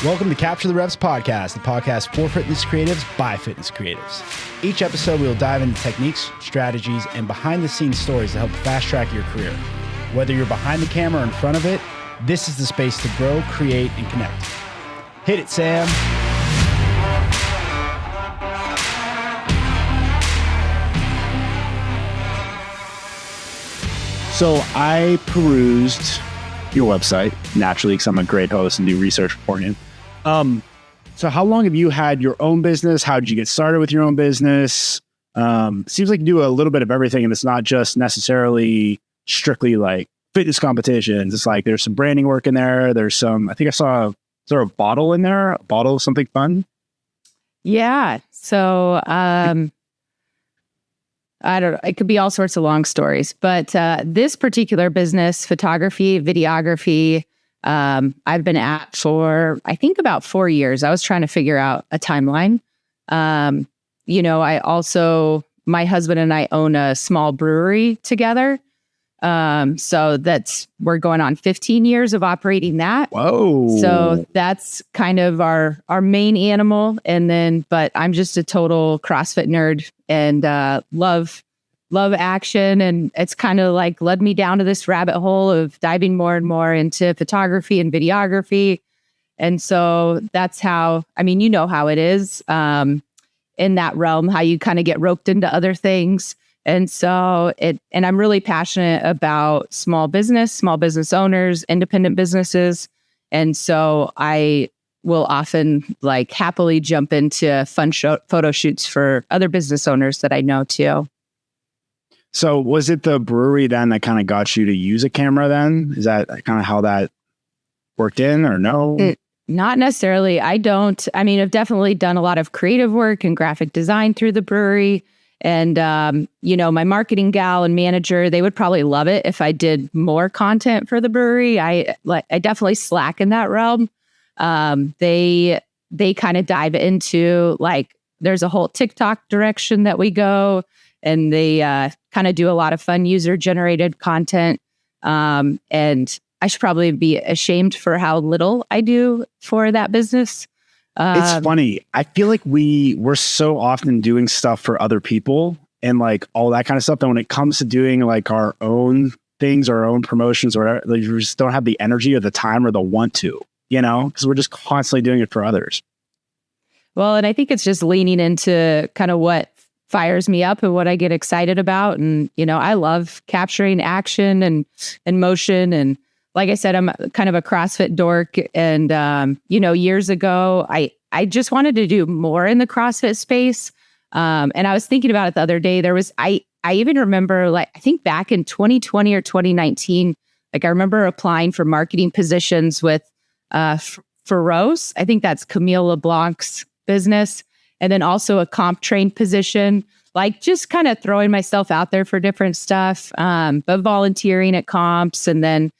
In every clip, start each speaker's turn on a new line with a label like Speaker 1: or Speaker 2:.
Speaker 1: Welcome to Capture the Reps podcast, the podcast for fitness creatives by fitness creatives. Each episode, we will dive into techniques, strategies, and behind-the-scenes stories to help fast-track your career. Whether you're behind the camera or in front of it, this is the space to grow, create, and connect. Hit it, Sam.
Speaker 2: So I perused your website, naturally, because I'm a great host and do research for you. So how long have you had your own business? How did you get started with your own business? Seems like you do a little bit of everything, and it's not just necessarily strictly like fitness competitions. It's like there's some branding work in there. There's some, I think I saw, is there a bottle in there? A bottle of something fun?
Speaker 3: Yeah. So I don't know. It could be all sorts of long stories, but this particular business, photography, videography, I've been at for, I think, about 4 years. I was trying to figure out a timeline. My husband and I own a small brewery together. So we're going on 15 years of operating that.
Speaker 2: Whoa.
Speaker 3: So that's kind of our main animal. But I'm just a total CrossFit nerd and love action. And it's kind of like led me down to this rabbit hole of diving more and more into photography and videography. And so that's how, you know how it is in that realm, how you kind of get roped into other things. And so I'm really passionate about small business owners, independent businesses. And so I will often happily jump into fun photo shoots for other business owners that I know too.
Speaker 2: So was it the brewery then that kind of got you to use a camera then? Is that kind of how that worked in or no?
Speaker 3: Not necessarily. I've definitely done a lot of creative work and graphic design through the brewery. And, my marketing gal and manager, they would probably love it if I did more content for the brewery. I definitely slack in that realm. They kind of dive into there's a whole TikTok direction that we go, and they kind of do a lot of fun user generated content. And I should probably be ashamed for how little I do for that business.
Speaker 2: It's funny. I feel like we're so often doing stuff for other people and all that kind of stuff. That when it comes to doing our own things, our own promotions or whatever, we just don't have the energy or the time or the want to, because we're just constantly doing it for others.
Speaker 3: Well, and I think it's just leaning into kind of what fires me up and what I get excited about. And, I love capturing action and motion. And like I said, I'm kind of a CrossFit dork. And, years ago, I just wanted to do more in the CrossFit space. And I was thinking about it the other day. I even remember, I think back in 2020 or 2019, I remember applying for marketing positions with Feroz. I think that's Camille LeBlanc's business. And then also a comp train position, just kind of throwing myself out there for different stuff, but volunteering at comps. And then,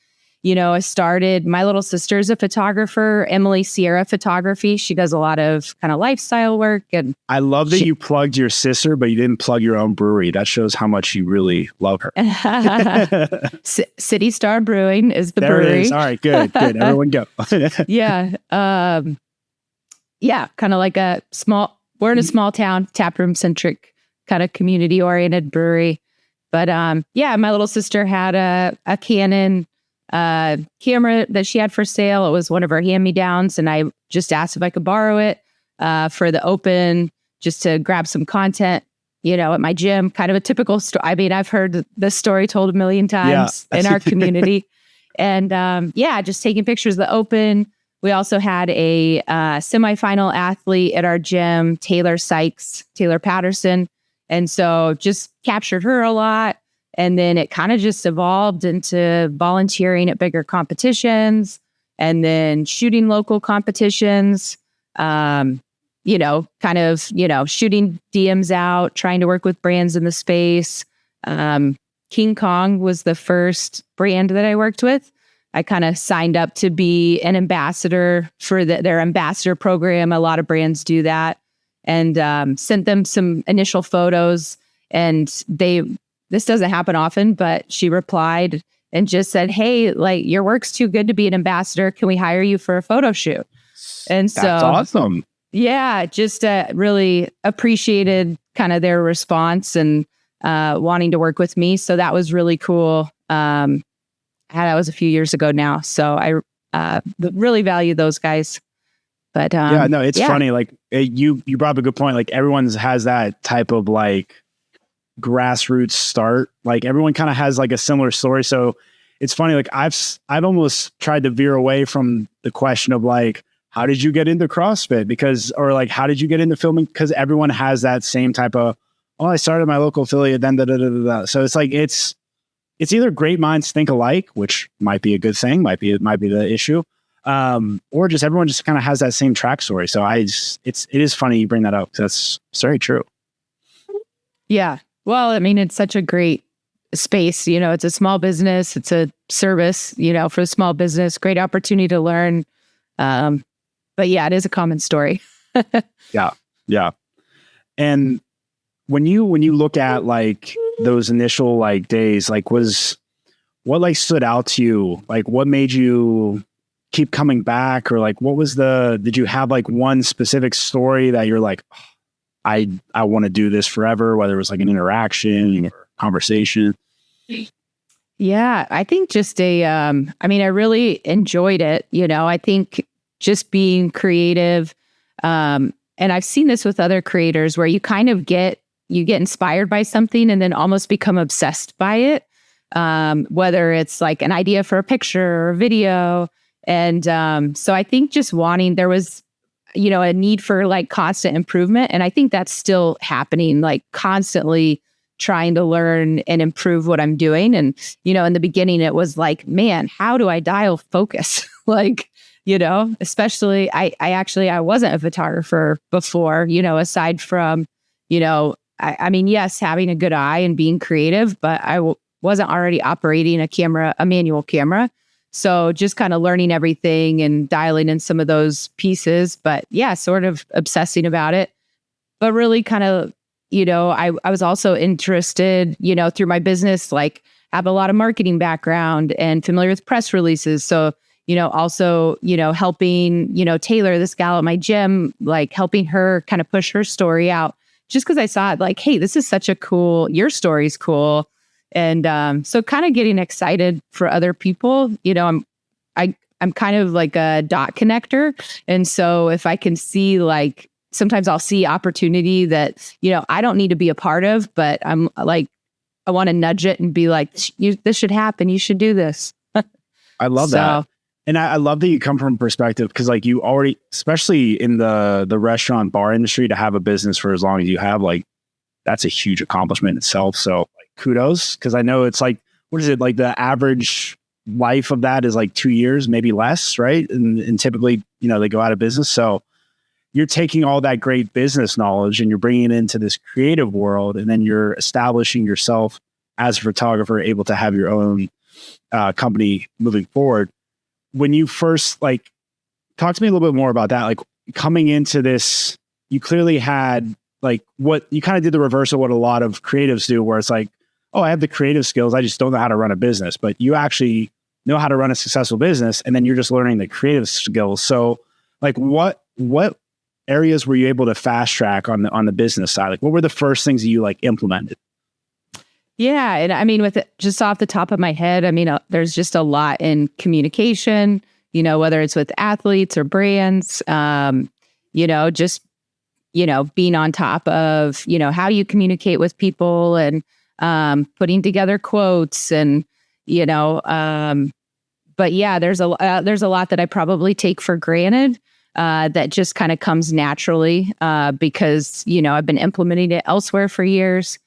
Speaker 3: I started, my little sister's a photographer, Emily Sierra Photography. She does a lot of kind of lifestyle work. And
Speaker 2: I love that you plugged your sister, but you didn't plug your own brewery. That shows how much you really love her.
Speaker 3: City Star Brewing is the
Speaker 2: there
Speaker 3: brewery.
Speaker 2: There it is. All right, good. Everyone go.
Speaker 3: Yeah. Kind of like we're in a small town, taproom centric, kind of community oriented brewery. But my little sister had a Canon camera that she had for sale. It was one of her hand-me-downs, and I just asked if I could borrow it for the open, just to grab some content, at my gym. Kind of a typical story. I've heard this story told a million times in our community. And just taking pictures of the open. We also had a semifinal athlete at our gym, Taylor Patterson. And so just captured her a lot. And then it kind of just evolved into volunteering at bigger competitions and then shooting local competitions, shooting DMs out, trying to work with brands in the space. King Kong was the first brand that I worked with. I kind of signed up to be an ambassador for their ambassador program. A lot of brands do that, and sent them some initial photos. And this doesn't happen often, but she replied and just said, "Hey, your work's too good to be an ambassador. Can we hire you for a photo shoot?" And so
Speaker 2: that's awesome.
Speaker 3: Yeah, just really appreciated kind of their response and wanting to work with me. So that was really cool. That was a few years ago now. So I really value those guys. But
Speaker 2: yeah, no, it's funny. Like you brought up a good point. Like everyone has that type of like grassroots start. Like everyone kind of has like a similar story. So it's funny. Like I've almost tried to veer away from the question of like, how did you get into CrossFit? Because, or like, how did you get into filming? Because everyone has that same type of, oh, I started my local affiliate, then da da da da da. So it's like it's either great minds think alike, which might be a good thing, might be the issue, or just everyone just kind of has that same track story. So it is funny you bring that up. That's very true.
Speaker 3: Yeah. Well, I mean, it's such a great space. You know, it's a small business. It's a service. You know, for a small business, great opportunity to learn. But yeah, it is a common story.
Speaker 2: Yeah. And when you look at like those initial like days, like what like stood out to you? Like what made you keep coming back? Or like did you have like one specific story that you're like, oh, I want to do this forever, whether it was like an interaction or conversation?
Speaker 3: Yeah, I think just I really enjoyed it. You know, I think just being creative. And I've seen this with other creators where you kind of get inspired by something and then almost become obsessed by it. Whether it's like an idea for a picture or a video. And so I think just there was, you know, a need for like constant improvement. And I think that's still happening, like constantly trying to learn and improve what I'm doing. And, you know, in the beginning, it was like, man, how do I dial focus? Like, you know, especially I wasn't a photographer before, you know, aside from, you know, I mean, yes, having a good eye and being creative, but I wasn't already operating a manual camera. So just kind of learning everything and dialing in some of those pieces, but yeah, sort of obsessing about it, but really kind of, you know, I was also interested, you know, through my business, like have a lot of marketing background and familiar with press releases. So, you know, also, you know, helping, you know, Taylor, this gal at my gym, like helping her kind of push her story out just because I saw it like, hey, this is such a your story's cool. And so kind of getting excited for other people, you know, I'm kind of like a dot connector. And so if I can see like, sometimes I'll see opportunity that, you know, I don't need to be a part of, but I'm like, I want to nudge it and be like, this should happen. You should do this.
Speaker 2: I love that. And I love that you come from a perspective because like you already, especially in the restaurant bar industry, to have a business for as long as you have, like that's a huge accomplishment itself. So like, kudos. Cause I know it's like, what is it? Like the average life of that is like 2 years, maybe less. Right. And typically, you know, they go out of business. So you're taking all that great business knowledge and you're bringing it into this creative world. And then you're establishing yourself as a photographer, able to have your own company moving forward. When you first like, talk to me a little bit more about that. Like coming into this, you clearly had like what you kind of did the reverse of what a lot of creatives do, where it's like, oh, I have the creative skills. I just don't know how to run a business, but you actually know how to run a successful business. And then you're just learning the creative skills. So like what areas were you able to fast track on the business side? Like what were the first things that you like implemented?
Speaker 3: Yeah. And I mean, with it, just off the top of my head, I mean, there's just a lot in communication, you know, whether it's with athletes or brands, you know, just, you know, being on top of, you know, how you communicate with people and putting together quotes and, you know, but yeah, there's a lot that I probably take for granted that just kind of comes naturally because, you know, I've been implementing it elsewhere for years.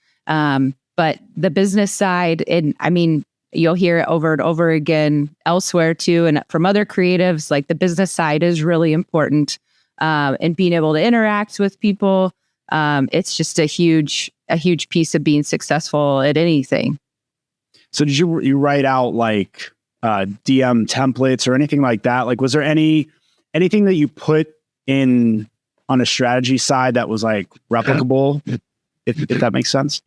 Speaker 3: But the business side, and I mean, you'll hear it over and over again elsewhere too. And from other creatives, like the business side is really important. And being able to interact with people, it's just a huge piece of being successful at anything.
Speaker 2: So did you write out like DM templates or anything like that? Like, was there anything that you put in on a strategy side that was like replicable, if that makes sense?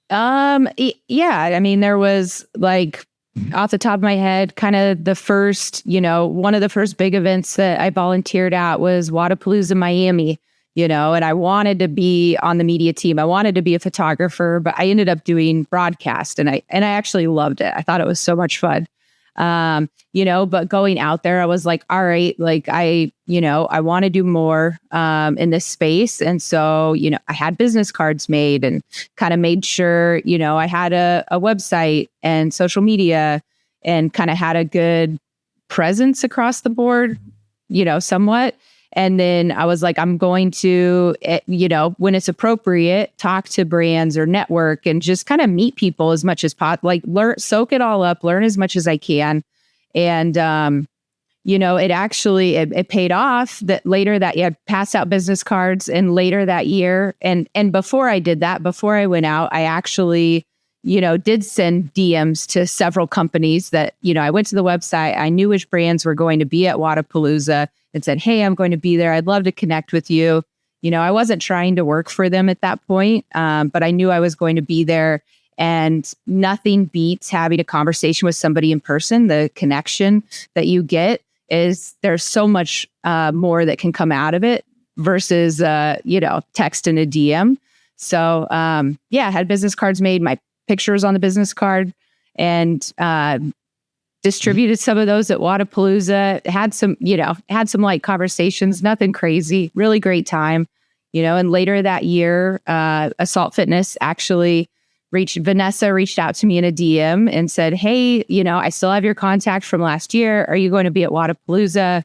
Speaker 3: Yeah. I mean, there was like off the top of my head, kind of the first, one of the first big events that I volunteered at was Wadapalooza, Miami, and I wanted to be on the media team. I wanted to be a photographer, but I ended up doing broadcast and I actually loved it. I thought it was so much fun. But going out there, I was like, all right, like I want to do more, in this space. And so, I had business cards made and kind of made sure, I had a website and social media and kind of had a good presence across the board, somewhat. And then I was like, I'm going to, when it's appropriate, talk to brands or network and just kind of meet people as much as possible, like soak it all up, learn as much as I can. And, it actually, it paid off that later that year, passed out business cards and later that year. And before I did that, before I went out, I actually, did send DMs to several companies that, I went to the website, I knew which brands were going to be at Wadapalooza and said, hey, I'm going to be there. I'd love to connect with you. I wasn't trying to work for them at that point, but I knew I was going to be there. And nothing beats having a conversation with somebody in person. The connection that you get is there's so much more that can come out of it versus, text and a DM. So, I had business cards made, my pictures on the business card, and distributed some of those at Wadapalooza. Had some light conversations, nothing crazy, really great time, and later that year, Assault Fitness actually Vanessa reached out to me in a DM and said, hey, I still have your contact from last year. Are you going to be at Wadapalooza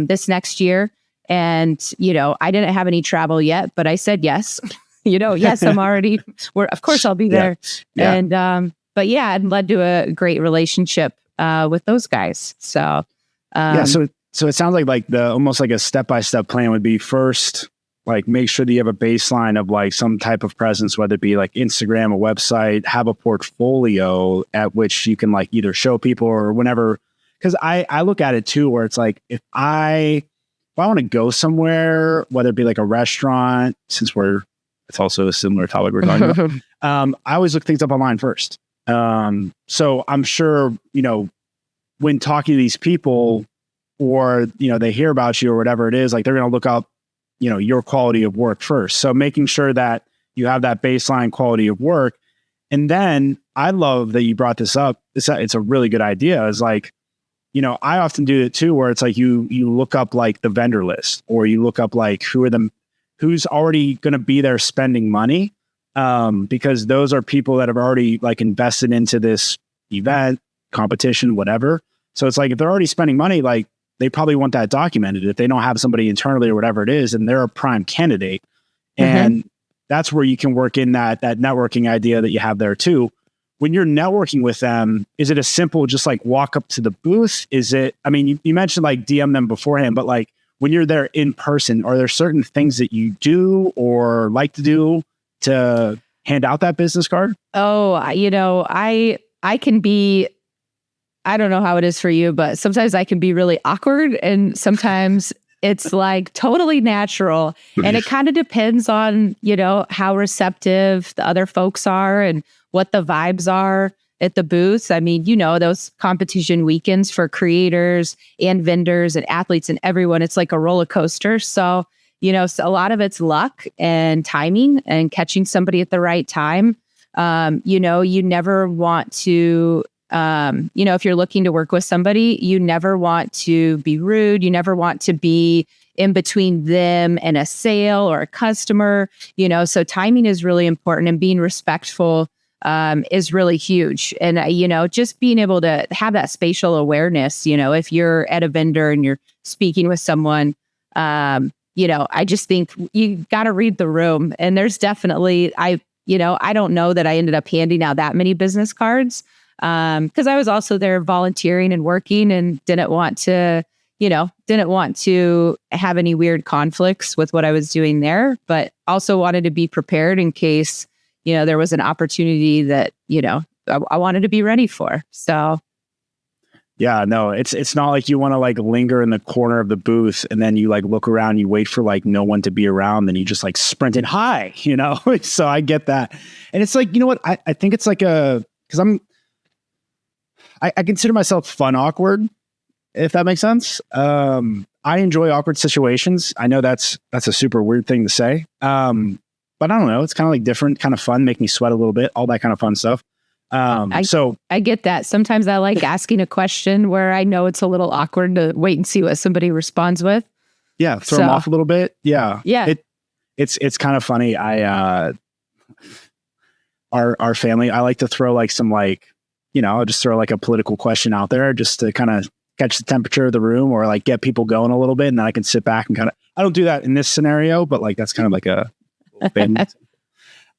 Speaker 3: this next year? And, I didn't have any travel yet, but I said yes. Yes, I'm already, of course I'll be there.
Speaker 2: Yeah.
Speaker 3: And, but yeah, it led to a great relationship with those guys. So,
Speaker 2: so it sounds like the almost like a step-by-step plan would be first, like make sure that you have a baseline of like some type of presence, whether it be like Instagram, a website, have a portfolio at which you can like either show people or whenever. Cause I look at it too, where it's like, if I want to go somewhere, whether it be like a restaurant, since it's also a similar topic we're talking about. I always look things up online first. So I'm sure, when talking to these people or, they hear about you or whatever it is, like they're going to look up, your quality of work first. So making sure that you have that baseline quality of work. And then I love that you brought this up. It's a really good idea. It's like, I often do it too, where it's like you look up like the vendor list, or you look up like who's already going to be there spending money. Because those are people that have already like invested into this event, competition, whatever. So it's like, if they're already spending money, like they probably want that documented. If they don't have somebody internally or whatever it is, and they're a prime candidate. And that's where you can work in that networking idea that you have there too. When you're networking with them, is it a simple, just like walk up to the booth? Is it, I mean, you mentioned like DM them beforehand, but like when you're there in person, are there certain things that you do or like to do to hand out that business card?
Speaker 3: Oh, I can be, I don't know how it is for you, but sometimes I can be really awkward and sometimes it's like totally natural. And it kind of depends on, how receptive the other folks are and what the vibes are at the booths. I mean, those competition weekends for creators and vendors and athletes and everyone, it's like a roller coaster. So, so a lot of it's luck and timing and catching somebody at the right time. You never want to, if you're looking to work with somebody, you never want to be rude. You never want to be in between them and a sale or a customer, so timing is really important, and being respectful is really huge. And, just being able to have that spatial awareness, if you're at a vendor and you're speaking with someone, I just think you got to read the room. And there's definitely, I don't know that I ended up handing out that many business cards because I was also there volunteering and working and didn't want to have any weird conflicts with what I was doing there, but also wanted to be prepared in case, there was an opportunity that, I wanted to be ready for. So.
Speaker 2: Yeah, no, it's not like you want to like linger in the corner of the booth and then you like look around, you wait for like no one to be around, then you just like sprint in high, So I get that. And it's like, you know what? I think it's like because I consider myself fun awkward, if that makes sense. I enjoy awkward situations. I know that's a super weird thing to say. But I don't know. It's kind of like different, kind of fun, make me sweat a little bit, all that kind of fun stuff.
Speaker 3: I get that. Sometimes I like asking a question where I know it's a little awkward to wait and see what somebody responds with.
Speaker 2: Yeah, throw them off a little bit. Yeah.
Speaker 3: Yeah.
Speaker 2: It's kind of funny. Our family, I like to throw like some like, I'll just throw like a political question out there just to kind of catch the temperature of the room or like get people going a little bit. And then I can sit back and I don't do that in this scenario, but like, that's kind of like a thing.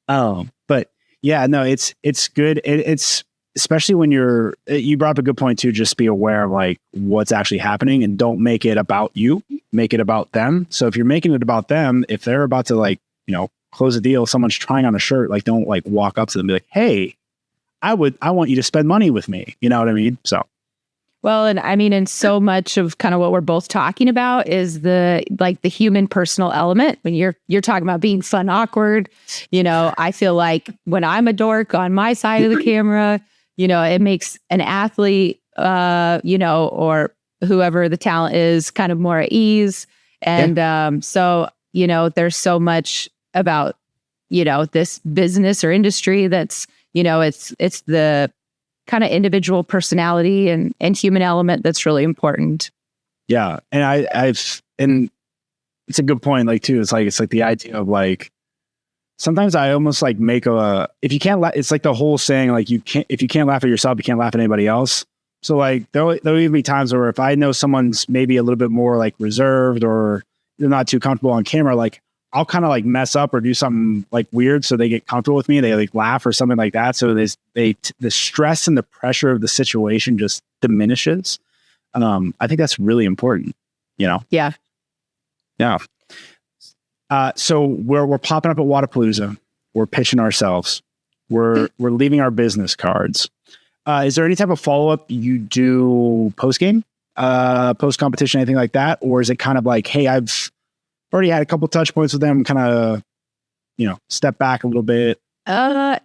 Speaker 2: But yeah, no, it's good. It's especially when you brought up a good point too, just be aware of like what's actually happening and don't make it about you, make it about them. So if you're making it about them, if they're about to like, close a deal, someone's trying on a shirt, like don't like walk up to them and be like, hey, I want you to spend money with me. You know what I mean? So.
Speaker 3: Well, and I mean, and so much of kind of what we're both talking about is the human personal element. When you're talking about being fun, awkward, I feel like when I'm a dork on my side of the camera, it makes an athlete, or whoever the talent is kind of more at ease. And so, there's so much about, this business or industry that's, it's the kind of individual personality and human element that's really important.
Speaker 2: Yeah. And and it's a good point, like too, it's like the idea of like, sometimes I almost like make if you can't it's like the whole saying, like if you can't laugh at yourself, you can't laugh at anybody else. So like, there'll even be times where if I know someone's maybe a little bit more like reserved or they're not too comfortable on camera, like I'll kind of like mess up or do something like weird so they get comfortable with me. They like laugh or something like that. So the stress and the pressure of the situation just diminishes. I think that's really important, Yeah.
Speaker 3: Yeah.
Speaker 2: So we're popping up at Wadapalooza. We're pitching ourselves. We're leaving our business cards. Is there any type of follow-up you do post-game, post-competition, anything like that? Or is it kind of like, hey, I've already had a couple touch points with them, kind of, step back a little bit?
Speaker 3: I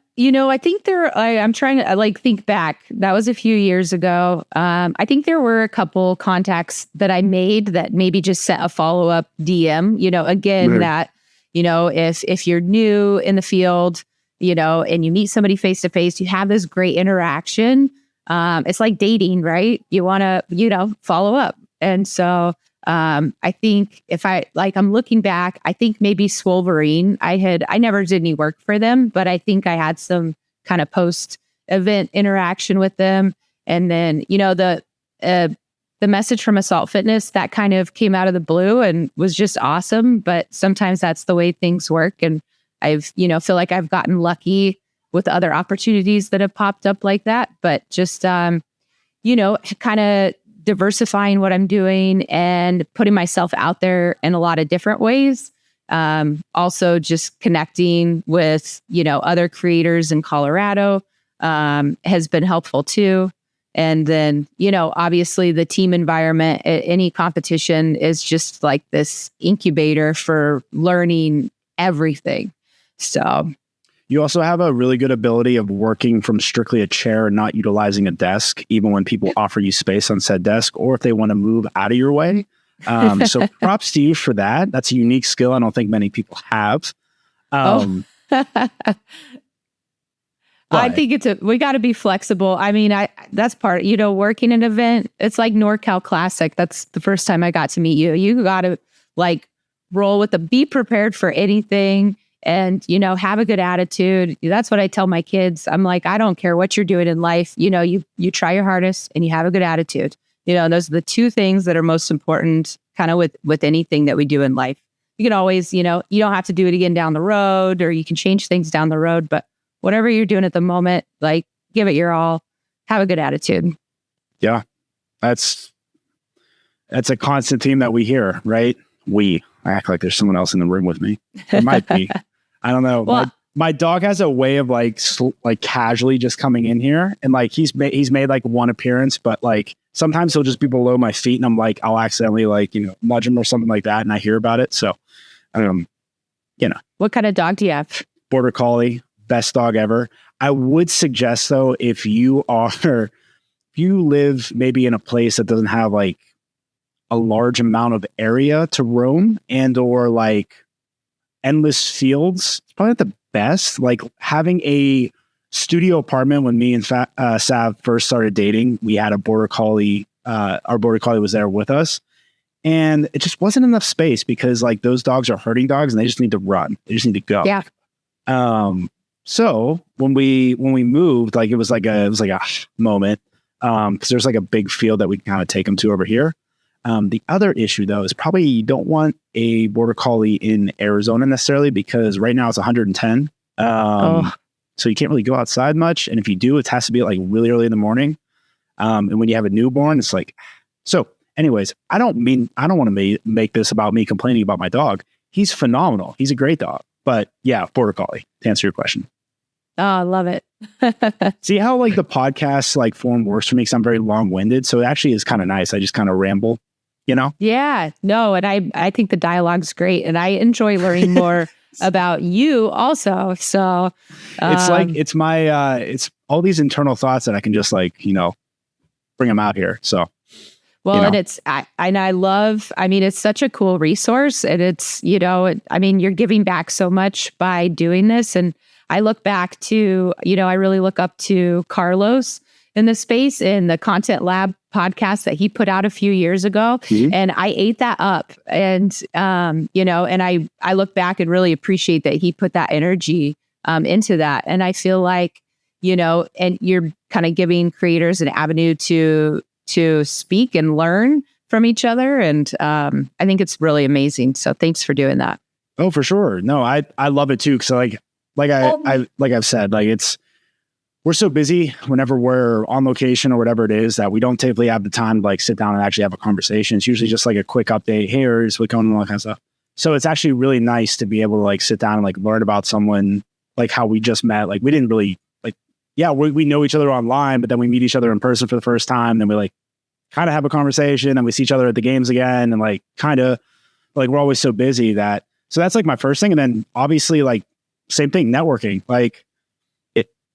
Speaker 3: think I'm trying to think back. That was a few years ago. I think there were a couple contacts that I made that maybe just sent a follow-up DM, again, that, if you're new in the field, and you meet somebody face to face, you have this great interaction. It's like dating, right? You want to, follow up. And so, I think I'm looking back, I think maybe Swolverine, I never did any work for them, but I think I had some kind of post event interaction with them. And then, the message from Assault Fitness that kind of came out of the blue and was just awesome. But sometimes that's the way things work. And I've, feel like I've gotten lucky with other opportunities that have popped up like that, but just, kind of diversifying what I'm doing and putting myself out there in a lot of different ways. Also just connecting with, other creators in Colorado, has been helpful too. And then, obviously the team environment at any competition is just like this incubator for learning everything. So
Speaker 2: you also have a really good ability of working from strictly a chair and not utilizing a desk, even when people offer you space on said desk, or if they want to move out of your way. So props to you for that. That's a unique skill I don't think many people have.
Speaker 3: I think we got to be flexible. I mean, that's part, working an event. It's like NorCal Classic. That's the first time I got to meet you. You got to roll be prepared for anything. And, have a good attitude. That's what I tell my kids. I'm like, I don't care what you're doing in life. You try your hardest and you have a good attitude. Those are the two things that are most important kind of with anything that we do in life. You can always, you don't have to do it again down the road, or you can change things down the road. But whatever you're doing at the moment, give it your all. Have a good attitude. Yeah.
Speaker 2: That's a constant theme that we hear, right? I act like there's someone else in the room with me. There might be. I don't know. Well, my dog has a way of casually just coming in here, and he's made one appearance, but sometimes he'll just be below my feet, and I'm I'll accidentally nudge him or something like that, and I hear about it. So,
Speaker 3: What kind of dog do you have?
Speaker 2: Border Collie, best dog ever. I would suggest though, if you are you live maybe in a place that doesn't have like a large amount of area to roam and or like endless fields, it's probably not the best. Like having a studio apartment when me and Sav first started dating, we had a border collie. Our border collie was there with us, and it just wasn't enough space because like those dogs are herding dogs and they just need to run. They just need to go.
Speaker 3: Yeah.
Speaker 2: So when we moved, like it was like a moment because there's like a big field that we can kind of take them to over here. The other issue though is probably you don't want a border collie in Arizona necessarily because right now it's 110. So you can't really go outside much. And if you do, it has to be like really early in the morning. And when you have a newborn, it's like, so anyways, I don't want to make this about me complaining about my dog. He's phenomenal. He's a great dog, but yeah, border collie to answer your question.
Speaker 3: Oh, I love it.
Speaker 2: See how like the podcast like form works for me because I'm very long-winded. So it actually is kind of nice. I just kind of ramble, you know?
Speaker 3: Yeah, no. And I think the dialogue's great and I enjoy learning more about you also. So
Speaker 2: it's like, it's my, it's all these internal thoughts that I can just like, you know, bring them out here. So,
Speaker 3: well,
Speaker 2: you know.
Speaker 3: And it's, I love, I mean, it's such a cool resource and it's, you know, I mean, you're giving back so much by doing this. And I look back to, you know, I really look up to Carlos in this space in the Content Lab podcast that he put out a few years ago. Mm-hmm. And I ate that up and, you know, and I look back and really appreciate that he put that energy into that. And I feel like, you know, and you're kind of giving creators an avenue to speak and learn from each other. And I think it's really amazing. So thanks for doing that.
Speaker 2: Oh, for sure. No, I love it too. So like I've said, like we're so busy whenever we're on location or whatever it is that we don't typically have the time to like sit down and actually have a conversation. It's usually just like a quick update. Hey, here's what's going on, all that kind of stuff. So it's actually really nice to be able to like sit down and like learn about someone, like how we just met. Like we didn't really like, yeah, we know each other online, but then we meet each other in person for the first time. Then we like kind of have a conversation and we see each other at the games again. And like, kind of like, we're always so busy that, so that's like my first thing. And then obviously like same thing, networking, like,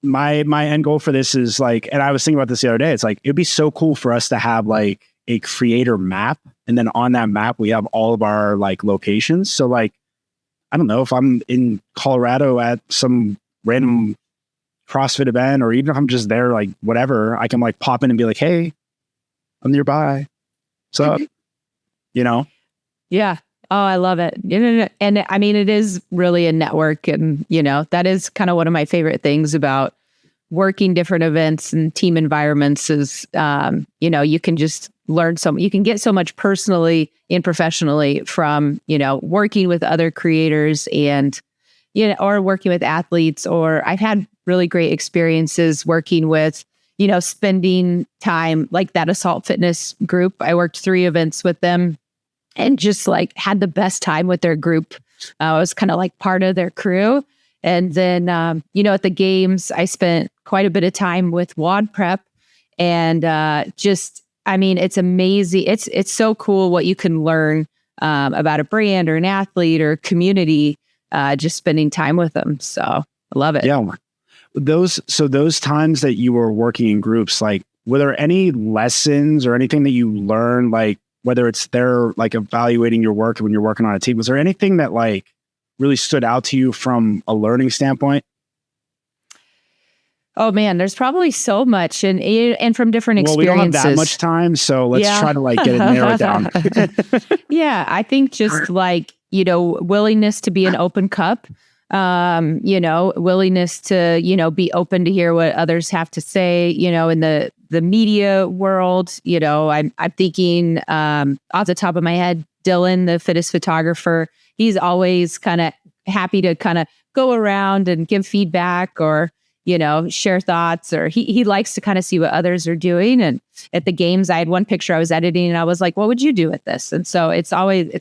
Speaker 2: my end goal for this is like, and I was thinking about this the other day, it's like, it'd be so cool for us to have like a creator map. And then on that map, we have all of our like locations. So like, I don't know if I'm in Colorado at some random CrossFit event, or even if I'm just there, like whatever, I can like pop in and be like, hey, I'm nearby. What's up? You know?
Speaker 3: Yeah. Oh, I love it. And I mean, it is really a network. And, you know, that is kind of one of my favorite things about working different events and team environments is, you know, you can just learn you can get so much personally and professionally from, you know, working with other creators and, you know, or working with athletes, or I've had really great experiences working with, you know, spending time like that Assault Fitness group. I worked 3 events with them. And just like had the best time with their group. I was kind of like part of their crew. And then, you know, at the games, I spent quite a bit of time with WOD Prep. And just, I mean, it's amazing. It's so cool what you can learn about a brand or an athlete or community, just spending time with them. So I love it.
Speaker 2: Yeah. Those times that you were working in groups, like, were there any lessons or anything that you learned, like, whether it's they're like evaluating your work when you're working on a team, was there anything that like really stood out to you from a learning standpoint?
Speaker 3: Oh man, there's probably so much and from different experiences.
Speaker 2: Well, we don't have that much time, so let's try to like get it narrowed down.
Speaker 3: Yeah, I think just like, you know, willingness to be an open cup, you know, willingness to, you know, be open to hear what others have to say, you know, in the media world. You know, I'm thinking off the top of my head, Dylan, the fittest photographer, he's always kind of happy to kind of go around and give feedback or, you know, share thoughts, or he likes to kind of see what others are doing. And at the games, I had one picture I was editing and I was like, what would you do with this? And so it's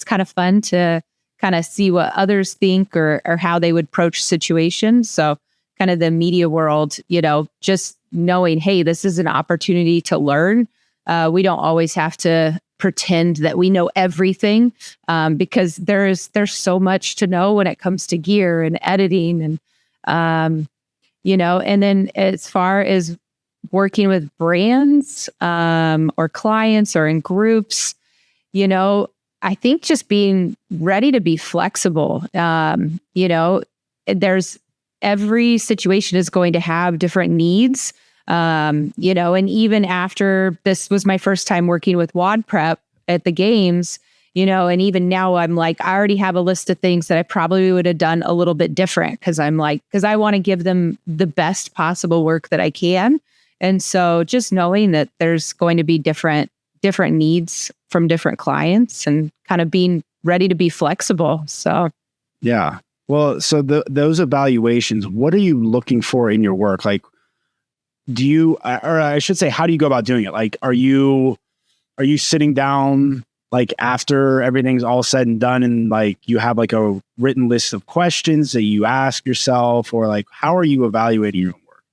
Speaker 3: kind of fun to kind of see what others think or how they would approach situations. So kind of the media world, you know, just knowing, hey, this is an opportunity to learn. We don't always have to pretend that we know everything, because there's so much to know when it comes to gear and editing and, you know, and then as far as working with brands or clients or in groups, I think just being ready to be flexible. There's every situation is going to have different needs. And even after this was my first time working with WOD Prep at the games, and even now I'm like, I already have a list of things that I probably would have done a little bit different because I want to give them the best possible work that I can. And so just knowing that there's going to be different needs from different clients and kind of being ready to be flexible. So,
Speaker 2: yeah. Well, so those evaluations, what are you looking for in your work? Like, or I should say, how do you go about doing it? Like, are you sitting down like after everything's all said and done and like you have like a written list of questions that you ask yourself, or like, how are you evaluating your own work?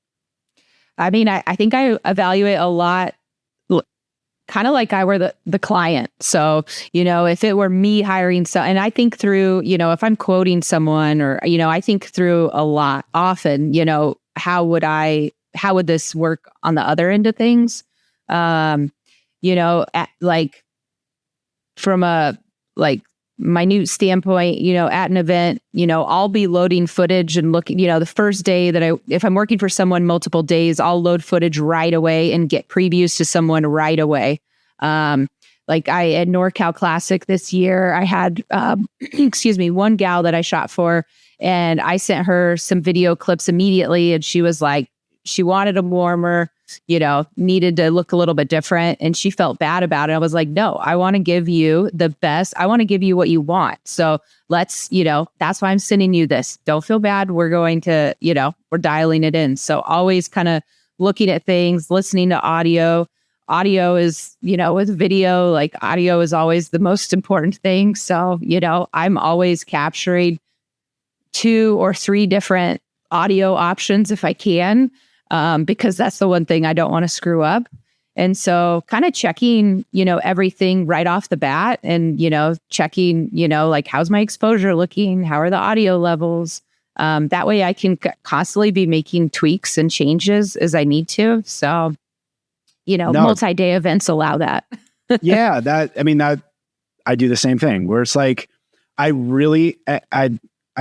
Speaker 3: I mean, I think I evaluate a lot kind of like I were the client. So, if it were me hiring and I think through, if I'm quoting someone or, I think through a lot often, how would this work on the other end of things? From a minute standpoint, at an event, I'll be loading footage and looking, the first day if I'm working for someone multiple days, I'll load footage right away and get previews to someone right away. At NorCal Classic this year, I had, one gal that I shot for, and I sent her some video clips immediately. And she was like, she wanted them warmer, needed to look a little bit different. And she felt bad about it. I was like, no, I want to give you the best. I want to give you what you want. So let's, that's why I'm sending you this. Don't feel bad. We're going to, we're dialing it in. So always kind of looking at things, listening to audio. Audio is, with video, like audio is always the most important thing. So, I'm always capturing 2 or 3 different audio options if I can. Because that's the one thing I don't want to screw up. And so kind of checking, everything right off the bat and, checking, like how's my exposure looking? How are the audio levels? That way I can constantly be making tweaks and changes as I need to. So, multi-day events allow that.
Speaker 2: Yeah, that I do the same thing where it's like, I've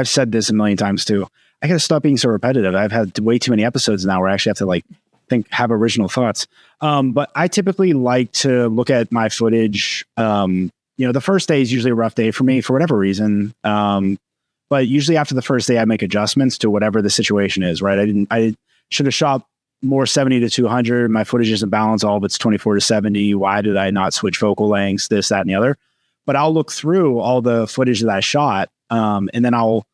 Speaker 2: said this a million times too. I got to stop being so repetitive. I've had way too many episodes now where I actually have to have original thoughts. But I typically like to look at my footage. The first day is usually a rough day for me for whatever reason. But usually after the first day, I make adjustments to whatever the situation is, right? I should have shot more 70 to 200. My footage isn't balanced. All of it's 24 to 70. Why did I not switch focal lengths, this, that, and the other? But I'll look through all the footage that I shot. And then I'll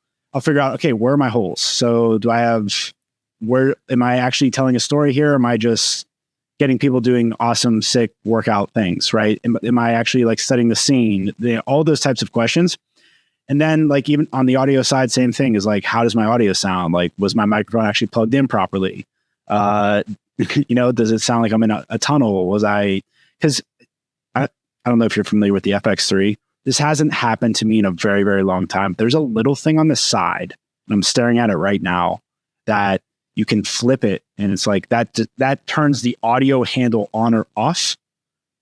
Speaker 2: figure out, okay, where are my holes? So where am I actually telling a story here? Or am I just getting people doing awesome, sick workout things, right? Am I actually like setting the scene? All those types of questions. And then like even on the audio side, same thing is like, how does my audio sound? Like, was my microphone actually plugged in properly? Does it sound like I'm in a tunnel? Because I don't know if you're familiar with the FX3. This hasn't happened to me in a very, very long time. There's a little thing on the side, and I'm staring at it right now, that you can flip it, and it's like that turns the audio handle on or off.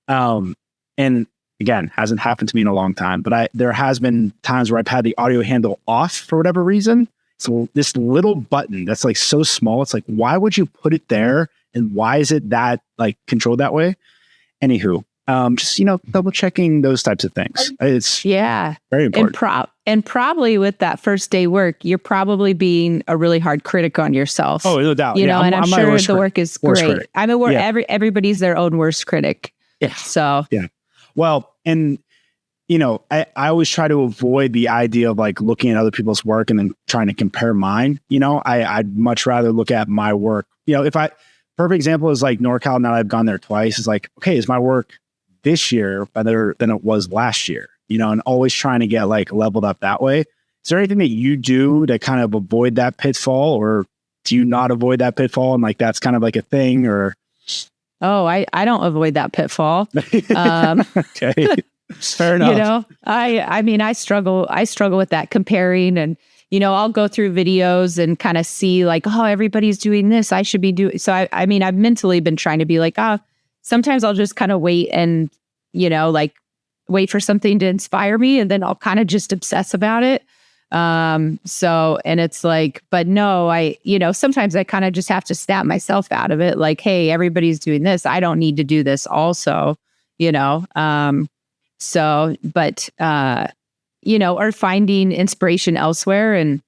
Speaker 2: And again, hasn't happened to me in a long time, but there has been times where I've had the audio handle off for whatever reason. So this little button that's like so small, it's like, why would you put it there? And why is it that like controlled that way? Anywho. Just, double checking those types of things. It's very important.
Speaker 3: And probably with that first day work, you're probably being a really hard critic on yourself.
Speaker 2: Oh, no doubt.
Speaker 3: I'm sure the work is great.
Speaker 2: Critic.
Speaker 3: I mean, everybody's their own worst critic.
Speaker 2: Yeah.
Speaker 3: So,
Speaker 2: yeah. Well, and, I always try to avoid the idea of like looking at other people's work and then trying to compare mine. I'd much rather look at my work. Perfect example is like NorCal. Now that I've gone there twice, is like, okay, is my work this year better than it was last year, and always trying to get like leveled up that way. Is there anything that you do to kind of avoid that pitfall, or do you not avoid that pitfall? And like, that's kind of like a thing, or?
Speaker 3: Oh, I don't avoid that pitfall.
Speaker 2: Okay. Fair enough.
Speaker 3: I struggle with that comparing, and, I'll go through videos and kind of see like, oh, everybody's doing this. I should be doing. So I mean, I've mentally been trying to be like, sometimes I'll just kind of wait and, like wait for something to inspire me. And then I'll kind of just obsess about it. And it's like, but no, sometimes I kind of just have to snap myself out of it. Like, hey, everybody's doing this. I don't need to do this also, or finding inspiration elsewhere. And,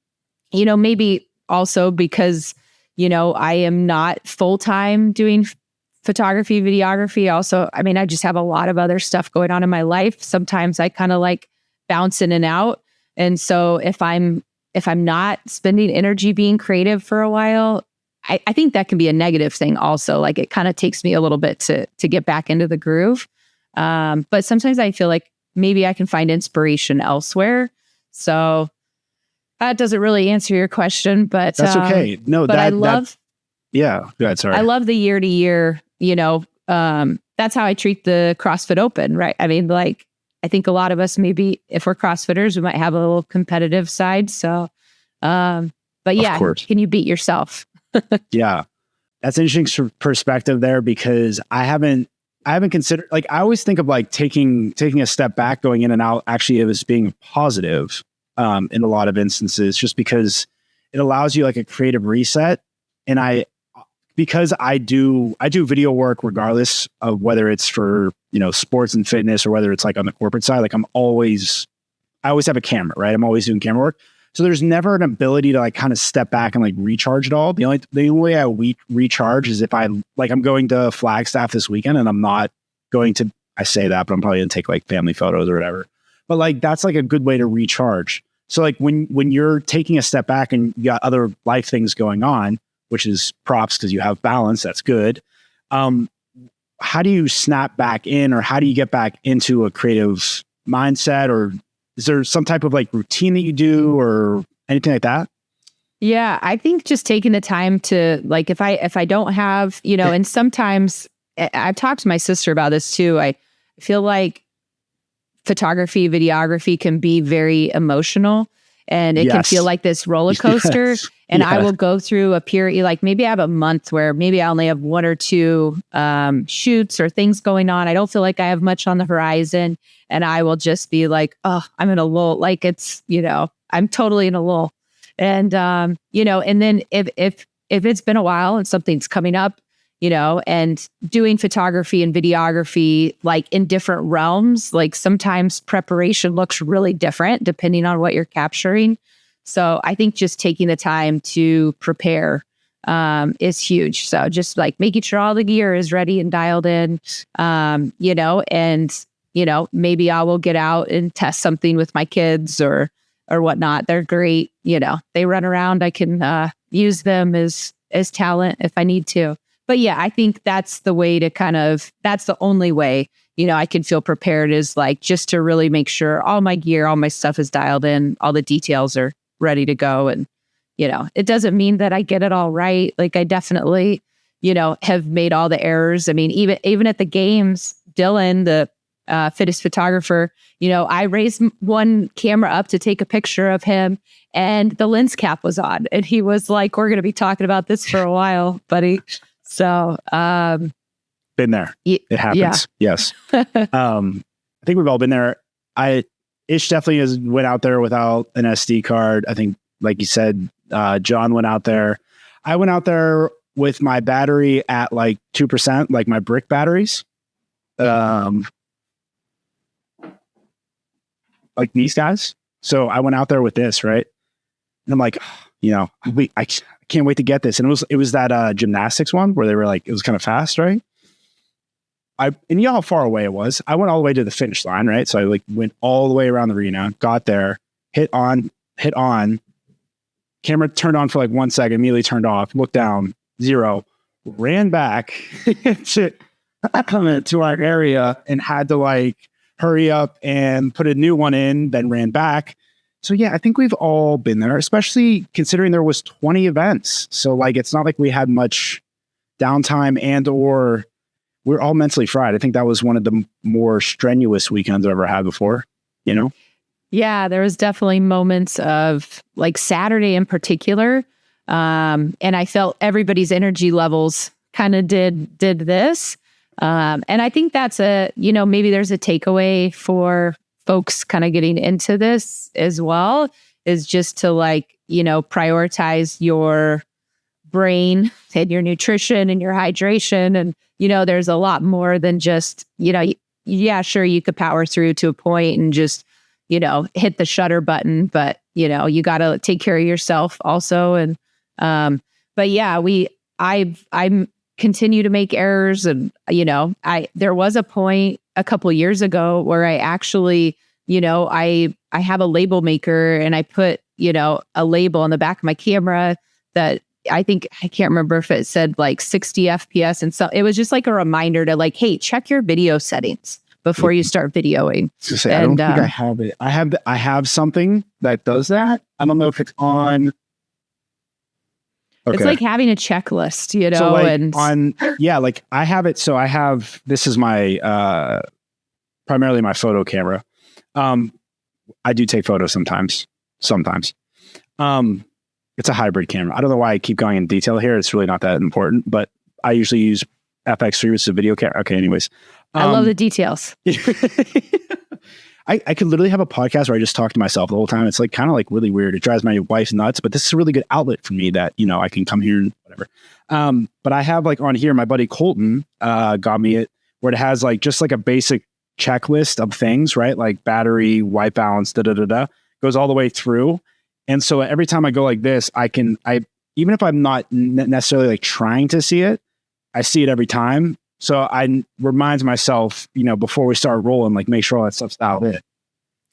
Speaker 3: maybe also because, I am not full-time doing photography, videography. Also, I mean, I just have a lot of other stuff going on in my life. Sometimes I kind of like bounce in and out. And so if I'm not spending energy being creative for a while, I think that can be a negative thing also. Like it kind of takes me a little bit to get back into the groove. But sometimes I feel like maybe I can find inspiration elsewhere. So that doesn't really answer your question, but
Speaker 2: that's okay. No,
Speaker 3: but I love.
Speaker 2: Yeah, go ahead. Sorry.
Speaker 3: I love the year to year, that's how I treat the CrossFit Open, right? I mean, like, I think a lot of us, maybe if we're CrossFitters, we might have a little competitive side. So, but yeah, can you beat yourself?
Speaker 2: Yeah, that's an interesting perspective there because I haven't considered, like, I always think of like taking a step back, going in and out, actually as being positive in a lot of instances, just because it allows you like a creative reset. And because I do video work regardless of whether it's for, sports and fitness or whether it's like on the corporate side, like I always have a camera, right? I'm always doing camera work. So there's never an ability to like kind of step back and like recharge it all. The only way I recharge is if I'm going to Flagstaff this weekend and I'm not going to, I say that, but I'm probably gonna take like family photos or whatever. But like, that's like a good way to recharge. So like when you're taking a step back and you got other life things going on, which is props because you have balance. That's good. How do you snap back in, or how do you get back into a creative mindset, or is there some type of like routine that you do or anything like that?
Speaker 3: Yeah, I think just taking the time to like, if I don't have, and sometimes I've talked to my sister about this too. I feel like photography, videography can be very emotional. And it can feel like this roller coaster. Yes. And I will go through a period, like maybe I have a month where maybe I only have one or two shoots or things going on. I don't feel like I have much on the horizon. And I will just be like, oh, I'm in a lull. Like it's, I'm totally in a lull. And, and then if it's been a while and something's coming up, and doing photography and videography, like in different realms, like sometimes preparation looks really different depending on what you're capturing. So I think just taking the time to prepare is huge. So just like making sure all the gear is ready and dialed in, maybe I will get out and test something with my kids or whatnot. They're great. They run around. I can use them as talent if I need to. But yeah, I think that's the way to that's the only way, I can feel prepared, is like just to really make sure all my gear, all my stuff is dialed in, all the details are ready to go. And, it doesn't mean that I get it all right. Like I definitely, have made all the errors. I mean, even at the games, Dylan, the fittest photographer, I raised one camera up to take a picture of him and the lens cap was on. And he was like, we're going to be talking about this for a while, buddy. So,
Speaker 2: been there. It happens. Yeah. Yes. I think we've all been there. Ish definitely went out there without an SD card. I think, like you said, John went out there. I went out there with my battery at like 2%, like my brick batteries. Like these guys. So I went out there with this, right? And I'm like, I can't wait to get this. And it was that gymnastics one where they were like, it was kind of fast, right? And you know how far away it was. I went all the way to the finish line, right? So I like went all the way around the arena, got there, hit on, camera turned on for like 1 second, immediately turned off, looked down, 0, ran back to our area and had to like hurry up and put a new one in, then ran back. So yeah, I think we've all been there, especially considering there was 20 events. So like, it's not like we had much downtime or we're all mentally fried. I think that was one of the more strenuous weekends I've ever had before,
Speaker 3: Yeah, there was definitely moments of like Saturday in particular. And I felt everybody's energy levels kind of did this. And I think that's maybe there's a takeaway for folks kind of getting into this as well, is just to prioritize your brain and your nutrition and your hydration. And, there's a lot more than just, yeah, sure, you could power through to a point and just, hit the shutter button, but, you got to take care of yourself also. And, but yeah, I continue to make errors. And, there was a point a couple years ago where I actually, I have a label maker and I put, a label on the back of my camera that I can't remember if it said like 60 FPS. And so it was just like a reminder to like, hey, check your video settings before you start videoing.
Speaker 2: I don't think I have it. I have something that does that. I don't know if it's on. Okay.
Speaker 3: It's like having a checklist,
Speaker 2: So like I have it. So this is my, primarily my photo camera. I do take photos sometimes. It's a hybrid camera. I don't know why I keep going in detail here. It's really not that important, but I usually use FX3, which is a video camera. Okay. Anyways.
Speaker 3: I love the details.
Speaker 2: I could literally have a podcast where I just talk to myself the whole time. It's like kind of like really weird. It drives my wife nuts, but this is a really good outlet for me that, I can come here and whatever. But I have like on here, my buddy Colton got me it where it has like just like a basic checklist of things, right? Like battery, white balance, goes all the way through. And so every time I go like this, even if I'm not necessarily like trying to see it, I see it every time. So I remind myself, before we start rolling, like make sure all that stuff's out in.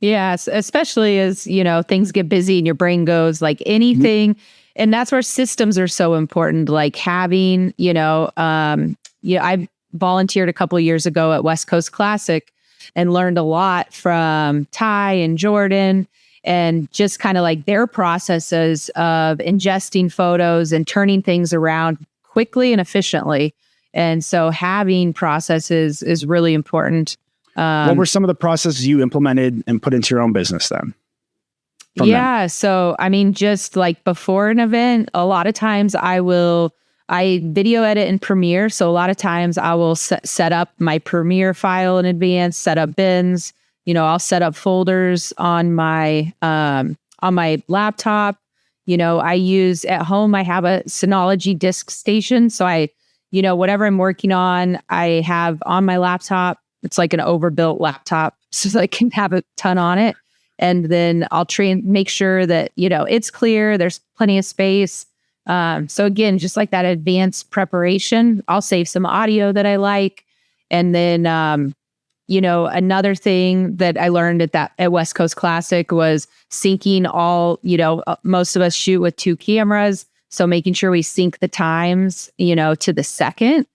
Speaker 3: Yes, especially as, things get busy and your brain goes like anything. Mm-hmm. And that's where systems are so important. Like having, I volunteered a couple of years ago at West Coast Classic and learned a lot from Ty and Jordan and just kind of like their processes of ingesting photos and turning things around quickly and efficiently. And so having processes is really important.
Speaker 2: What were some of the processes you implemented and put into your own business then?
Speaker 3: Yeah. So, just like before an event, a lot of times I video edit in Premiere. So a lot of times I will set up my Premiere file in advance, set up bins, I'll set up folders on my laptop. I use at home, I have a Synology disk station. So whatever I'm working on, I have on my laptop. It's like an overbuilt laptop so I can have a ton on it. And then I'll make sure that, it's clear. There's plenty of space. So again, just like that advanced preparation, I'll save some audio that I like. And then, another thing that I learned at West Coast Classic was syncing all, most of us shoot with 2 cameras. So making sure we sync the times, to the second.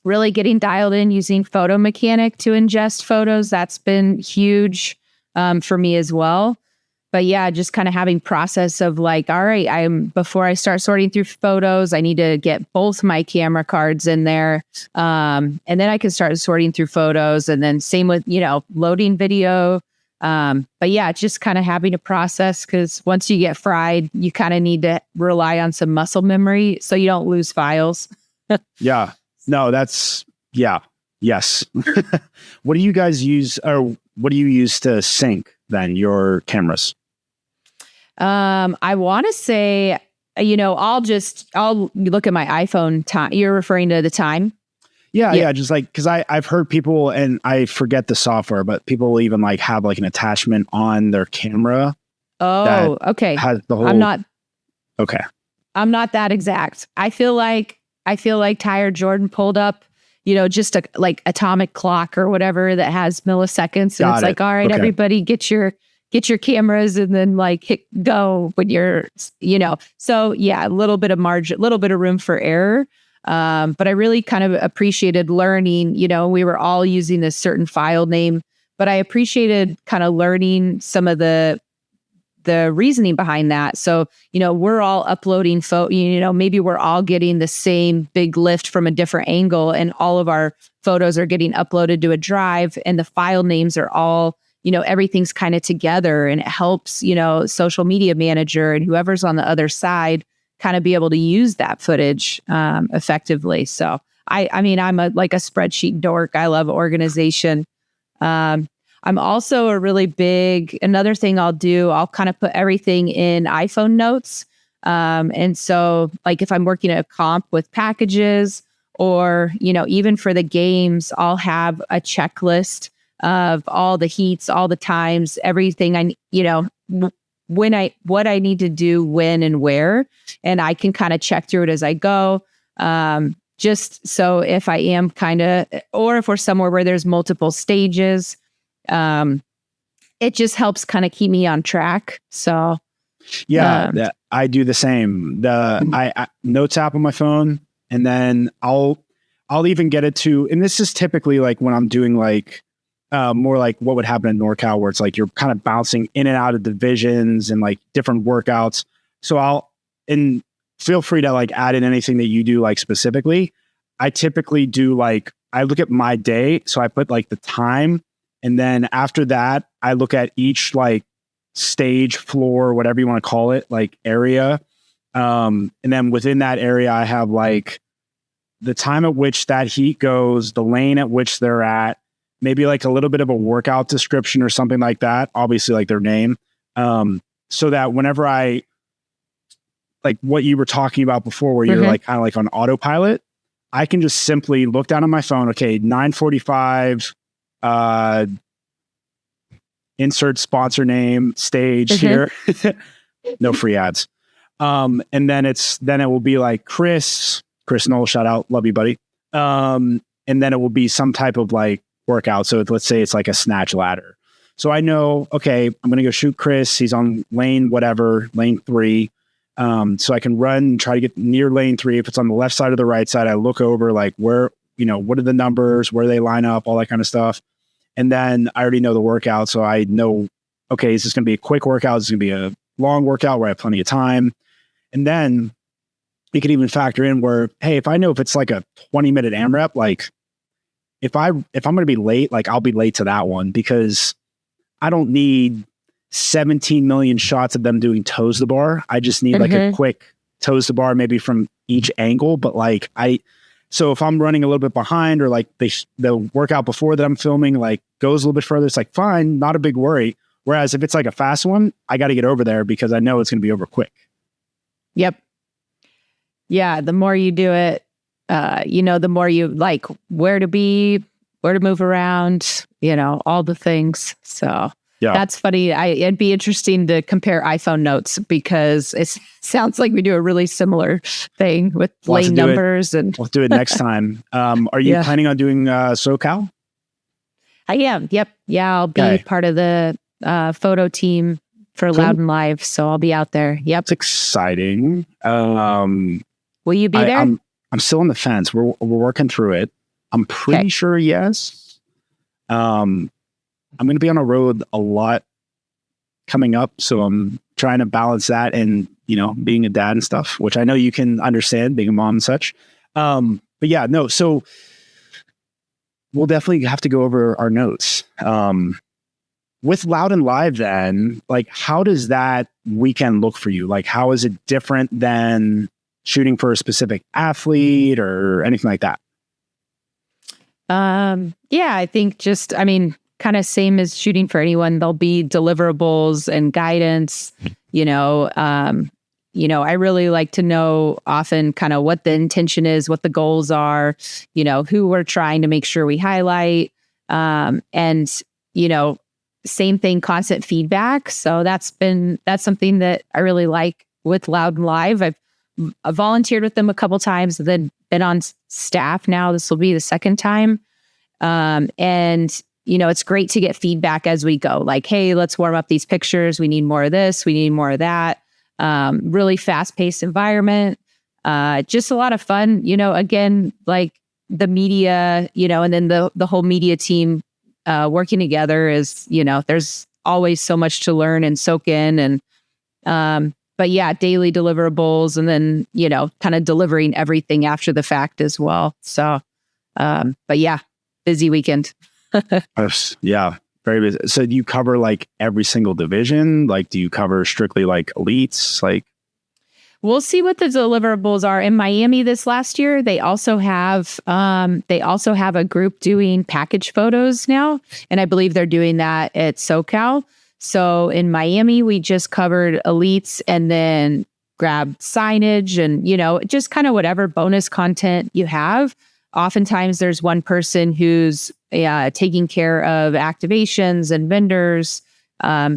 Speaker 3: Really getting dialed in using Photo Mechanic to ingest photos. That's been huge for me as well. But yeah, just kind of having process of like, all right, before I start sorting through photos, I need to get both my camera cards in there. And then I can start sorting through photos. And then same with, loading video. But yeah, just kind of having a process because once you get fried, you kind of need to rely on some muscle memory so you don't lose files.
Speaker 2: Yeah. No, yes. What do you guys use or what do you use to sync then your cameras?
Speaker 3: I want to say, I'll look at my iPhone time. You're referring to the time?
Speaker 2: Yeah. Just like, cause I've heard people and I forget the software, but people will even like have like an attachment on their camera.
Speaker 3: Oh, okay.
Speaker 2: Has the whole, okay.
Speaker 3: I'm not that exact. I feel like Ty or Jordan pulled up, just a like atomic clock or whatever that has milliseconds. And it's like, all right, everybody get your cameras and then like hit go when you're, so yeah, a little bit of margin, a little bit of room for error. But I really kind of appreciated learning, we were all using this certain file name, but I appreciated kind of learning some of the reasoning behind that. So, we're all uploading maybe we're all getting the same big lift from a different angle and all of our photos are getting uploaded to a drive and the file names are all, everything's kind of together, and it helps, social media manager and whoever's on the other side kind of be able to use that footage effectively. So I mean, I'm like a spreadsheet dork. I love organization. I'm also another thing I'll kind of put everything in iPhone notes. And so like if I'm working at a comp with packages, or, even for the games, I'll have a checklist of all the heats, all the times, everything what I need to do, when and where, and I can kind of check through it as I go. Just so if I am or if we're somewhere where there's multiple stages, it just helps kind of keep me on track. So
Speaker 2: I do the same. I notes app on my phone, and then I'll even get it to, and this is typically like when I'm doing like more like what would happen in NorCal, where it's like you're kind of bouncing in and out of divisions and like different workouts. So and feel free to like add in anything that you do like specifically. I typically do like, I look at my day. So I put like the time, and then after that, I look at each like stage, floor, whatever you want to call it, like area. And then within that area, I have like the time at which that heat goes, the lane at which they're at, maybe like a little bit of a workout description or something like that. Obviously like their name. So that whenever I, like what you were talking about before, where you're like kind of like on autopilot, I can just simply look down on my phone. Okay, 9:45, insert sponsor name, stage here. No free ads. And then it will be like Chris Knoll, shout out, love you, buddy. And then it will be some type of like workout. So let's say it's like a snatch ladder. So I know, okay, I'm going to go shoot Chris. He's on lane 3. So I can run and try to get near lane 3. If it's on the left side or the right side, I look over like where, what are the numbers, where they line up, all that kind of stuff. And then I already know the workout. So I know, okay, is this going to be a quick workout? Is this going to be a long workout where I have plenty of time? And then you can even factor in where, hey, if I know if it's like a 20-minute AMRAP, like if I'm going to be late, like I'll be late to that one, because I don't need 17 million shots of them doing toes to bar. I just need like a quick toes to bar, maybe from each angle. But like so if I'm running a little bit behind, or like the workout before that I'm filming like goes a little bit further, it's like fine, not a big worry. Whereas if it's like a fast one, I got to get over there because I know it's going to be over quick.
Speaker 3: Yep. Yeah. The more you do it, the more you like where to be, where to move around, all the things. So yeah, that's funny. It'd be interesting to compare iPhone notes, because it sounds like we do a really similar thing with lane numbers. And
Speaker 2: we'll do it next time. Are you planning on doing SoCal?
Speaker 3: I am. Yep. Yeah. I'll be part of the photo team for Loud and Live. So I'll be out there. Yep.
Speaker 2: It's exciting.
Speaker 3: Will you be there?
Speaker 2: I'm still on the fence. We're working through it. I'm pretty sure yes. I'm going to be on a road a lot coming up. So I'm trying to balance that and, being a dad and stuff, which I know you can understand, being a mom and such. But yeah, no. So we'll definitely have to go over our notes. With Loud and Live then, like, how does that weekend look for you? Like, how is it different than shooting for a specific athlete or anything like that?
Speaker 3: Yeah, I think kind of same as shooting for anyone. There'll be deliverables and guidance. I really like to know often kind of what the intention is, what the goals are, who we're trying to make sure we highlight. And same thing, constant feedback. So that's something that I really like with Loud and Live. I've volunteered with them a couple times, and then been on staff now. This will be the second time. And it's great to get feedback as we go. Like, hey, let's warm up these pictures. We need more of this. We need more of that. Really fast-paced environment. Just a lot of fun. Again, like the media, and then the whole media team working together is, there's always so much to learn and soak in. And but yeah, daily deliverables, and then kind of delivering everything after the fact as well. So, but yeah, busy weekend.
Speaker 2: Yeah, Very busy. So do you cover like every single division? Like, do you cover strictly like elites? Like,
Speaker 3: We'll see what the deliverables are. In Miami this last year, they also have a group doing package photos now, and I believe they're doing that at SoCal. So in Miami, we just covered elites and then grabbed signage and, just kind of whatever bonus content you have. Oftentimes there's one person who's taking care of activations and vendors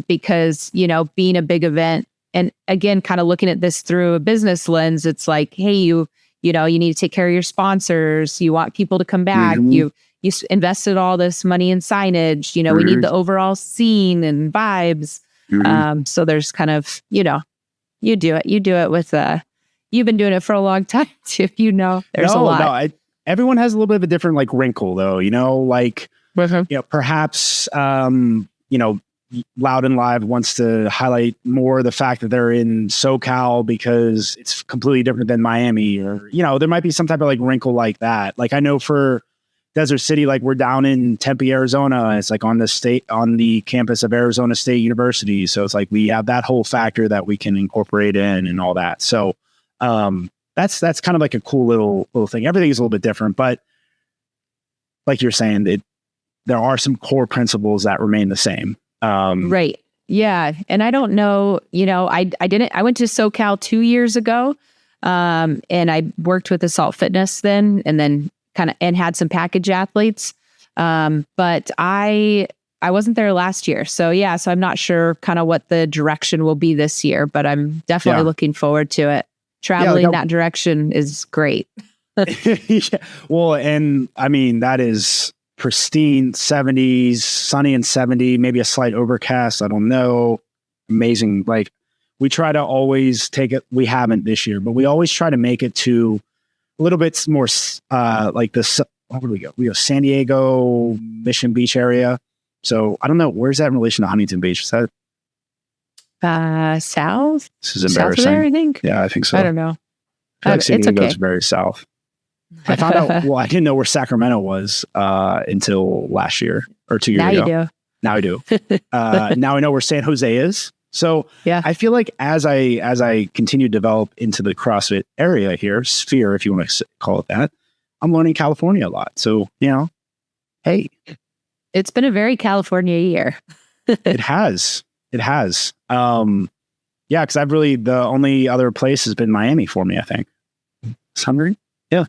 Speaker 3: because, being a big event. And again, kind of looking at this through a business lens, it's like, hey, you need to take care of your sponsors. You want people to come back. You invested all this money in signage. We need the overall scene and vibes. So there's kind of, you do it with, you've been doing it for a long time too. There's a lot.
Speaker 2: Everyone has a little bit of a different like wrinkle though, perhaps, Loud and Live wants to highlight more the fact that they're in SoCal because it's completely different than Miami, or, there might be some type of like wrinkle like that. Like I know for Desert City, like we're down in Tempe, Arizona. It's like on the campus of Arizona State University. So it's like we have that whole factor that we can incorporate in and all that. So that's kind of like a cool little thing. Everything is a little bit different, but like you're saying, there are some core principles that remain the same.
Speaker 3: Right. Yeah. And I don't know, I went to SoCal 2 years ago, and I worked with Assault Fitness then, and then and had some package athletes. But I wasn't there last year. So so I'm not sure kind of what the direction will be this year, but I'm definitely looking forward to it. Traveling that direction is great.
Speaker 2: Yeah. Well, and I mean, that is pristine 70s, sunny and 70, maybe a slight overcast. I don't know. Amazing. Like we try to always take it. We haven't this year, but we always try to make it to a little bit more like this. Where would we go? We go San Diego, Mission Beach area. So I don't know. Where's that in relation to Huntington Beach? Is that
Speaker 3: south?
Speaker 2: This is embarrassing.
Speaker 3: South of there, I think.
Speaker 2: Yeah, I think so.
Speaker 3: I don't know.
Speaker 2: Like San Diego is very south. I found out, I didn't know where Sacramento was until last year or 2 years ago. Now I do. Now I know where San Jose is. So I feel like as I continue to develop into the CrossFit area here, sphere, if you want to call it that, I'm learning California a lot. So, hey.
Speaker 3: It's been a very California year.
Speaker 2: It has. Because I've really, the only other place has been Miami for me, I think. Summer? Yeah.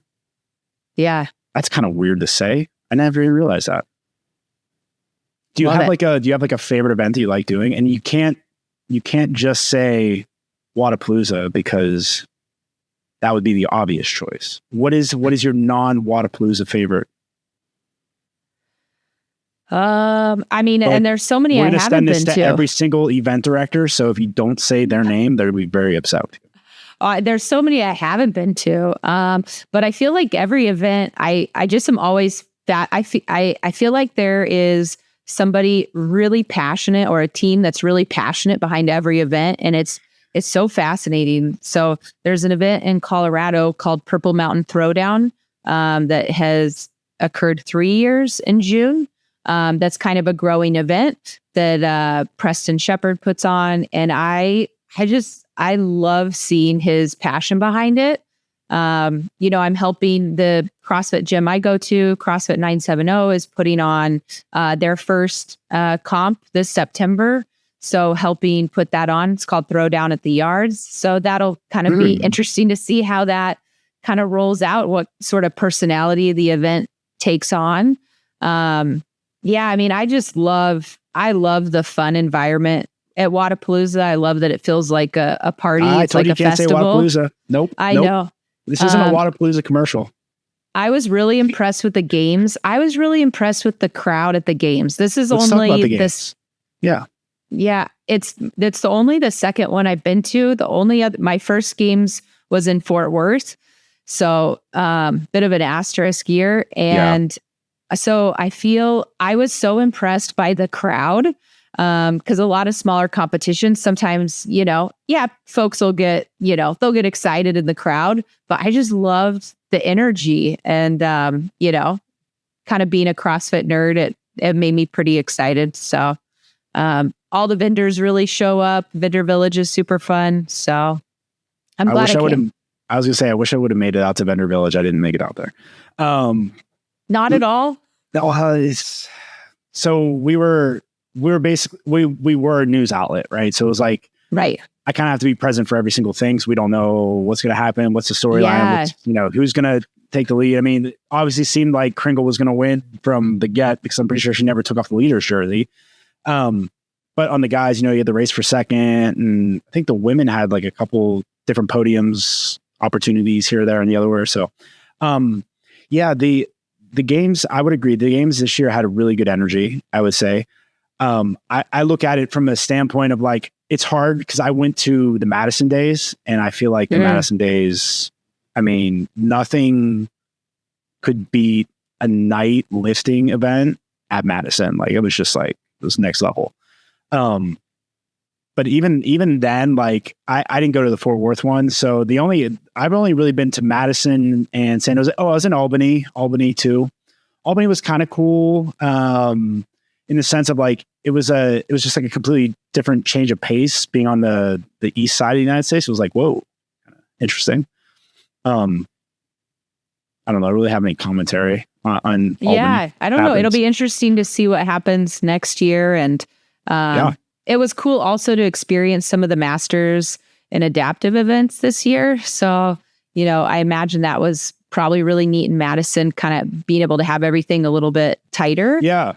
Speaker 3: Yeah.
Speaker 2: That's kind of weird to say. I never even realized that. Do you have a favorite event that you like doing? And you can't just say Wodapalooza because that would be the obvious choice. What is your non-Wodapalooza favorite?
Speaker 3: And there's so many I haven't been to.
Speaker 2: Every single event director. So if you don't say their name, they're going to be very upset with you.
Speaker 3: There's so many I haven't been to. But I feel like every event, I just am always that I feel like there is somebody really passionate or a team that's really passionate behind every event. And it's so fascinating. So there's an event in Colorado called Purple Mountain Throwdown that has occurred 3 years in June. That's kind of a growing event that Preston Shepard puts on. And I love seeing his passion behind it. I'm helping the CrossFit gym I go to, CrossFit 970, is putting on their first comp this September. So helping put that on. It's called Throwdown at the Yards. So that'll kind of be interesting to see how that kind of rolls out, what sort of personality the event takes on. I love the fun environment at Wodapalooza. I love that it feels like a party. It's like a festival.
Speaker 2: Say Wodapalooza. Nope.
Speaker 3: I know.
Speaker 2: This isn't a Wodapalooza commercial.
Speaker 3: I was really impressed with the games. I was really impressed with the crowd at the games. This is
Speaker 2: Let's
Speaker 3: only
Speaker 2: talk about the
Speaker 3: this.
Speaker 2: Yeah.
Speaker 3: Yeah. It's only the second one I've been to. The only other, my first games was in Fort Worth. So, bit of an asterisk year. And so I was so impressed by the crowd. Because a lot of smaller competitions, sometimes, folks will get, they'll get excited in the crowd, but I just loved the energy and, kind of being a CrossFit nerd it made me pretty excited. So all the vendors really show up. Vendor Village is super fun. So I'm glad I came.
Speaker 2: I was gonna say, I wish I would have made it out to Vendor Village. I didn't make it out there.
Speaker 3: Not at all.
Speaker 2: So we were basically, we were a news outlet, right? So it was like,
Speaker 3: right.
Speaker 2: I kind of have to be present for every single thing. So we don't know what's going to happen. What's the storyline? Who's going to take the lead. I mean, it obviously seemed like Kringle was going to win from the get because I'm pretty sure she never took off the leader's jersey. But on the guys, you had the race for second, and I think the women had like a couple different podiums opportunities here, there, and the other where. So, the games, I would agree. The games this year had a really good energy, I would say. I look at it from a standpoint of like, it's hard because I went to the Madison days, and I feel like the Madison days, I mean, nothing could beat a night lifting event at Madison. Like, it was just like, it was next level. But even then, like, I didn't go to the Fort Worth one. So I've only really been to Madison and San Jose. Oh, I was in Albany too. Albany was kind of cool. In the sense of like, it was just like a completely different change of pace being on the east side of the United States. It was like, whoa, interesting. I don't know. I really have any commentary on Albany.
Speaker 3: Yeah, I don't know. It'll be interesting to see what happens next year. And it was cool also to experience some of the Masters and adaptive events this year. So, I imagine that was probably really neat in Madison, kind of being able to have everything a little bit tighter.
Speaker 2: Yeah.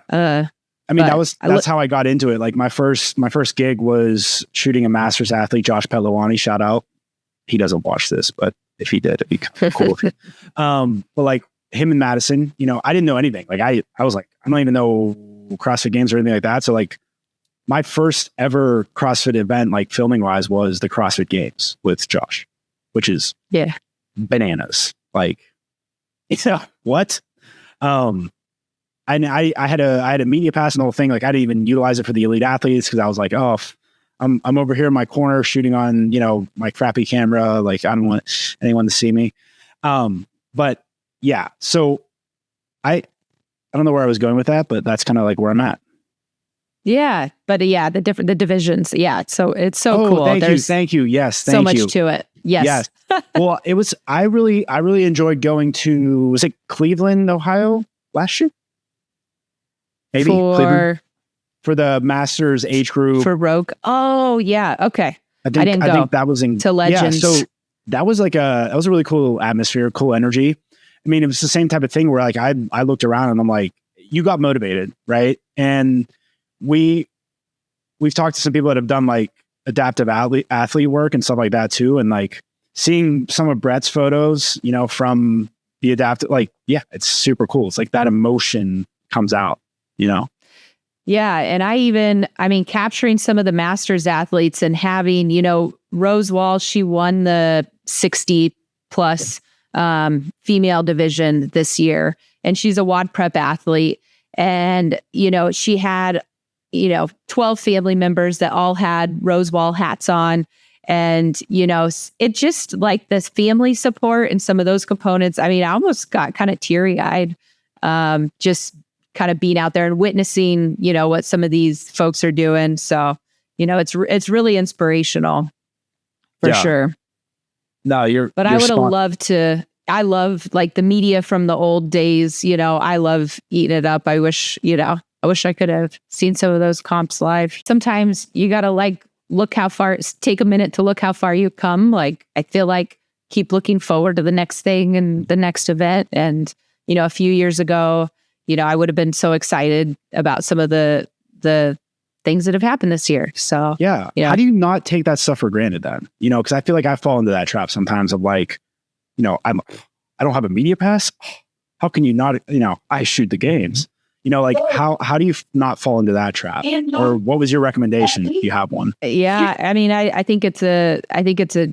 Speaker 2: I mean, that's how I got into it. Like my first gig was shooting a Masters athlete, Josh Pelowani, shout out. He doesn't watch this, but if he did, it'd be cool. But like him in Madison, I didn't know anything. Like I was like, I don't even know CrossFit Games or anything like that. So like my first ever CrossFit event, like filming wise, was the CrossFit Games with Josh, which is bananas. Like, what? I had a media pass and the whole thing. Like I didn't even utilize it for the elite athletes because I was like, oh, I'm over here in my corner shooting on, my crappy camera. Like I don't want anyone to see me. But yeah, so I don't know where I was going with that, but that's kind of like where I'm at.
Speaker 3: Yeah. But the divisions. Yeah. So it's so cool.
Speaker 2: Thank you. Yes.
Speaker 3: So much to it. Yes.
Speaker 2: Well, I really enjoyed going to, was it Cleveland, Ohio last year? Maybe Cleveland? For the Masters age group.
Speaker 3: For Rogue. Oh yeah. Okay.
Speaker 2: I didn't go. I think that was to Legends. Yeah, so that was a really cool atmosphere, cool energy. I mean, it was the same type of thing where like I looked around and I'm like, you got motivated, right? And we've talked to some people that have done like adaptive athlete work and stuff like that too. And like seeing some of Brett's photos, from the adaptive, like, yeah, it's super cool. It's like that emotion comes out,
Speaker 3: Yeah. And capturing some of the Masters athletes and having, Rose Wall, she won the 60 plus female division this year. And she's a WOD prep athlete. And, she had, 12 family members that all had Rose Wall hats on. And, it just like this family support and some of those components. I mean, I almost got kind of teary eyed, just kind of being out there and witnessing, what some of these folks are doing. So, it's really inspirational for sure.
Speaker 2: No,
Speaker 3: I would have loved to. I love like the media from the old days. I love eating it up. I wish I could have seen some of those comps live. Sometimes you got to like look how far, take a minute to look how far you've come. Like, I feel like keep looking forward to the next thing and the next event. And, a few years ago, I would have been so excited about some of the things that have happened this year. So,
Speaker 2: yeah. How do you not take that stuff for granted then? Because I feel like I fall into that trap sometimes of like, I don't have a media pass. How can you not, I shoot the games, like how do you not fall into that trap? Or what was your recommendation if you have one?
Speaker 3: Yeah. I mean, I think it's a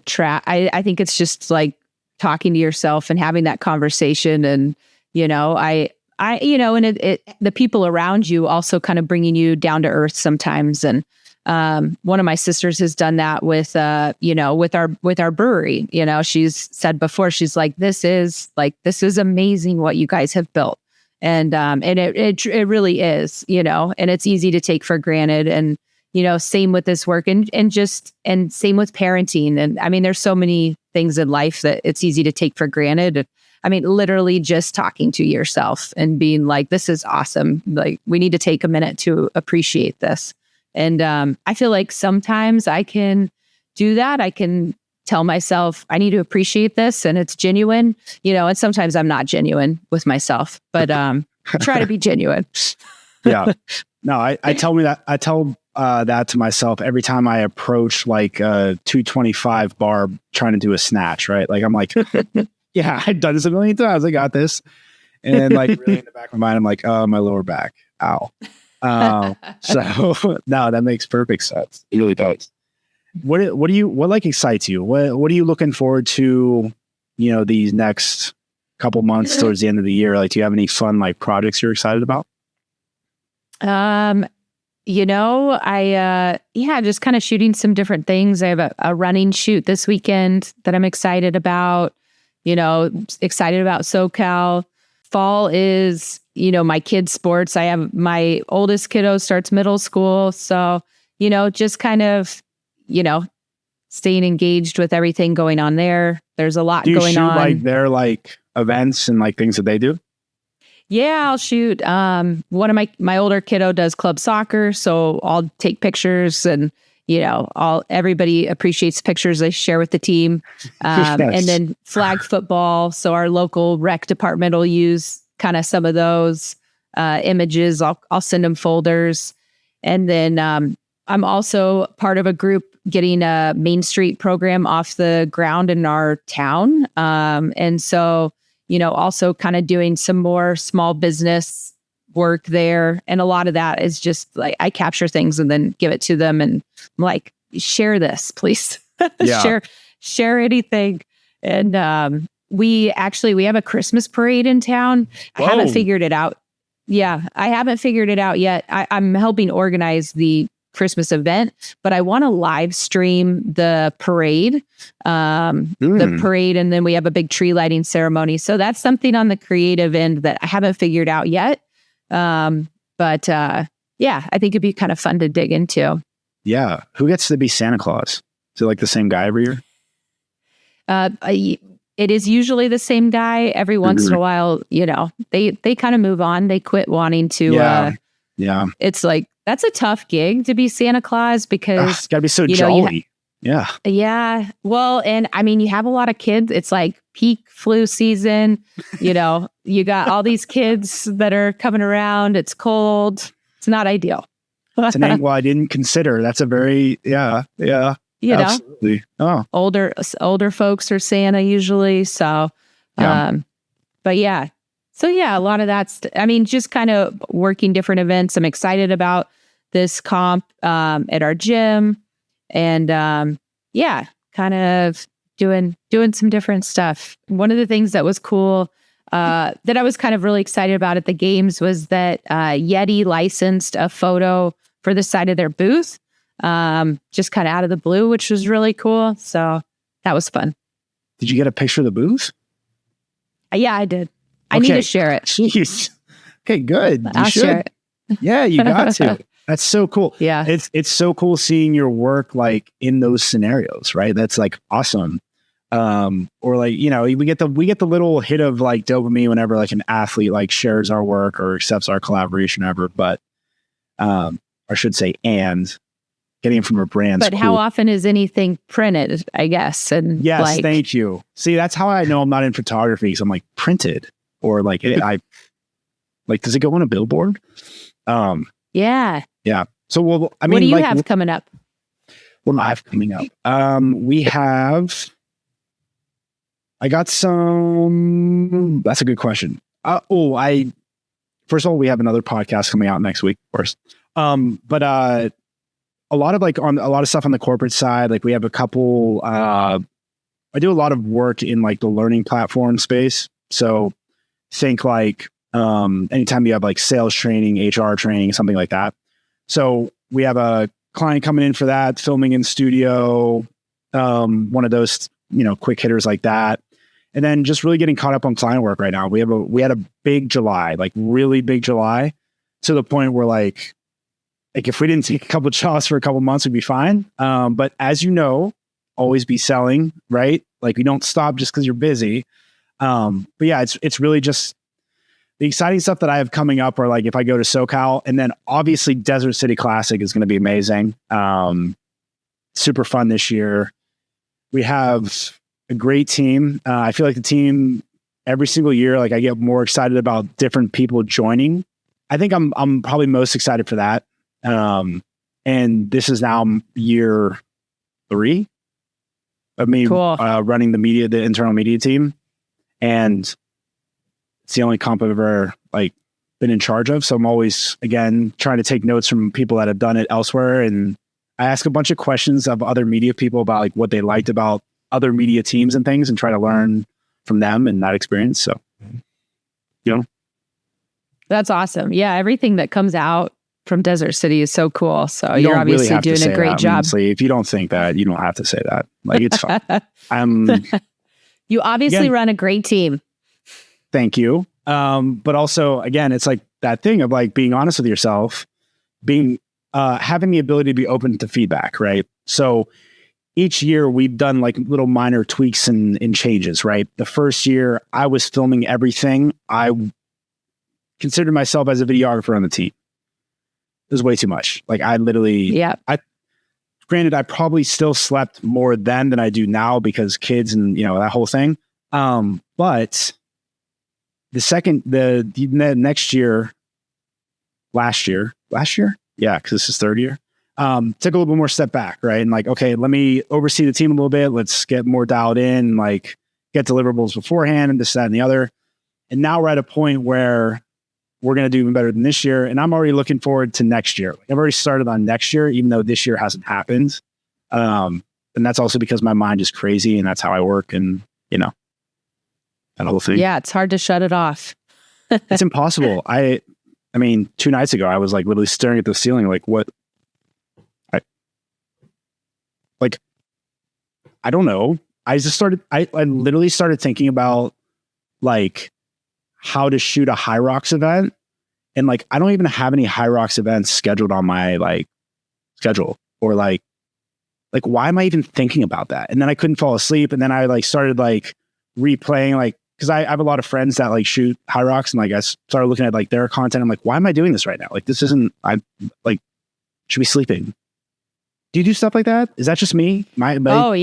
Speaker 3: trap. I think it's just like talking to yourself and having that conversation. And, and the people around you also kind of bringing you down to earth sometimes. And one of my sisters has done that with our brewery. She's said before, she's like, this is amazing what you guys have built. And it really is, and it's easy to take for granted. And, same with this work and same with parenting. And I mean, there's so many things in life that it's easy to take for granted. I mean, literally just talking to yourself and being like, this is awesome. Like, we need to take a minute to appreciate this. And I feel like sometimes I can do that. I can tell myself I need to appreciate this and it's genuine, and sometimes I'm not genuine with myself, but try to be genuine.
Speaker 2: Yeah. No, I tell that to myself every time I approach like a 225 bar trying to do a snatch, right? Like I'm like, yeah, I've done this a million times. I got this. And then like really in the back of my mind, I'm like, oh, my lower back. Ow. So no, that makes perfect sense. It really does. What like excites you? What are you looking forward to, these next couple months towards the end of the year? Like, do you have any fun like projects you're excited about? Just kind of shooting some different things. I have a running shoot this weekend that I'm excited about, excited about SoCal. Fall is, my kids' sports. I have my oldest kiddo starts middle school. So, just kind of, staying engaged with everything going on there. There's a lot going on. Like their like events and like things that they do?
Speaker 3: Yeah, I'll shoot. One of my older kiddo does club soccer, so I'll take pictures and, everybody appreciates pictures they share with the team.
Speaker 2: Yes.
Speaker 3: And then flag football. So our local rec department will use kind of some of those images. I'll send them folders. And then I'm also part of a group getting a Main Street program off the ground in our town. And so, also kind of doing some more small business work there. And a lot of that is just like, I capture things and then give it to them. And I'm like, share this, please.
Speaker 2: Yeah.
Speaker 3: share anything. And we have a Christmas parade in town.
Speaker 2: Whoa.
Speaker 3: I haven't figured it out. Yeah, I haven't figured it out yet. I'm helping organize the Christmas event, but I want to live stream the parade, and then we have a big tree lighting ceremony. So that's something on the creative end that I haven't figured out yet. But I think it'd be kind of fun to dig into. Yeah.
Speaker 2: Who gets to be Santa Claus? Is it like the same guy every year?
Speaker 3: It is usually the same guy. Every once in a while, they kind of move on. They quit wanting to.
Speaker 2: Yeah.
Speaker 3: It's like, that's a tough gig to be Santa Claus because
Speaker 2: it's got to be so jolly. Yeah.
Speaker 3: Yeah. Well, and I mean, you have a lot of kids. It's like peak flu season. You got all these kids that are coming around. It's cold. It's not ideal.
Speaker 2: It's an angle I didn't consider. That's a very, yeah. Absolutely. Oh,
Speaker 3: older folks are Santa usually. So, but yeah. So yeah, a lot of that's, just kind of working different events. I'm excited about this comp at our gym and kind of doing some different stuff. One of the things that was cool that I was kind of really excited about at the games was that Yeti licensed a photo for the side of their booth, just kind of out of the blue, which was really cool. So that was fun.
Speaker 2: Did you get a picture of the booth?
Speaker 3: Yeah, I did. I need to share it.
Speaker 2: Jeez. Okay, good.
Speaker 3: I'll share it.
Speaker 2: Yeah, you got to. That's so cool.
Speaker 3: Yeah.
Speaker 2: It's so cool seeing your work like in those scenarios, right? That's like awesome. Or like, we get the little hit of like dopamine whenever like an athlete like shares our work or accepts our collaboration ever. But I should say, and getting it from a brand.
Speaker 3: But how often is anything printed, I guess? And
Speaker 2: yes, thank you. See, that's how I know I'm not in photography. So I'm like printed. Or like does it go on a billboard?
Speaker 3: Yeah.
Speaker 2: So
Speaker 3: what do you have coming up?
Speaker 2: What do I have coming up? I got some. That's a good question. First of all, we have another podcast coming out next week, of course. But a lot of stuff on the corporate side. Like we have a couple. I do a lot of work in like the learning platform space. So think like anytime you have like sales training, HR training, something like that. So we have a client coming in for that, filming in studio, one of those, quick hitters like that. And then just really getting caught up on client work right now. We had a big July, like really big July, to the point where like if we didn't take a couple of jobs for a couple of months, we'd be fine. But as you know, always be selling, right? Like we don't stop just because you're busy. But yeah, it's really just the exciting stuff that I have coming up are like if I go to SoCal, and then obviously Desert City Classic is going to be amazing. Super fun this year. We have a great team. I feel like the team every single year, like I get more excited about different people joining. I think I'm probably most excited for that. And this is now year 3 of me running the internal media team. And it's the only comp I've ever like been in charge of. So I'm always, again, trying to take notes from people that have done it elsewhere. And I ask a bunch of questions of other media people about like what they liked about other media teams and things and try to learn from them and that experience. So, you know.
Speaker 3: That's awesome. Yeah. Everything that comes out from Desert City is so cool. So you're obviously
Speaker 2: really
Speaker 3: doing a great job.
Speaker 2: Honestly, if you don't think that, you don't have to say that. Like it's fine.
Speaker 3: You obviously run a great team.
Speaker 2: Thank you. But also, again, it's like that thing of like being honest with yourself, being having the ability to be open to feedback, right? So each year we've done like little minor tweaks and changes, right? The first year I was filming everything. I considered myself as a videographer on the team. It was way too much. Like I literally, granted, I probably still slept more then than I do now because kids and, you know, that whole thing. But the next year, last year, yeah, because this is third year, took a little bit more step back, right? And like, okay, let me oversee the team a little bit. Let's get more dialed in, like get deliverables beforehand and this, that, and the other. And now we're at a point where we're going to do even better than this year. And I'm already looking forward to next year. I've already started on next year, even though this year hasn't happened. And that's also because my mind is crazy and that's how I work. And, you know, that whole thing.
Speaker 3: Yeah. It's hard to shut it off.
Speaker 2: It's impossible. I mean, 2 nights ago, I was like literally staring at the ceiling. Like what? I don't know. I literally started thinking about like how to shoot a High Rocks event. And like, I don't even have any High Rocks events scheduled on my like schedule or like, why am I even thinking about that? And then I couldn't fall asleep. And then I like started like replaying, like, cause I have a lot of friends that like shoot High Rocks and like, I started looking at like their content. I'm like, why am I doing this right now? Like, this isn't, I like, should be sleeping. Do you do stuff like that? Is that just me? My brain goes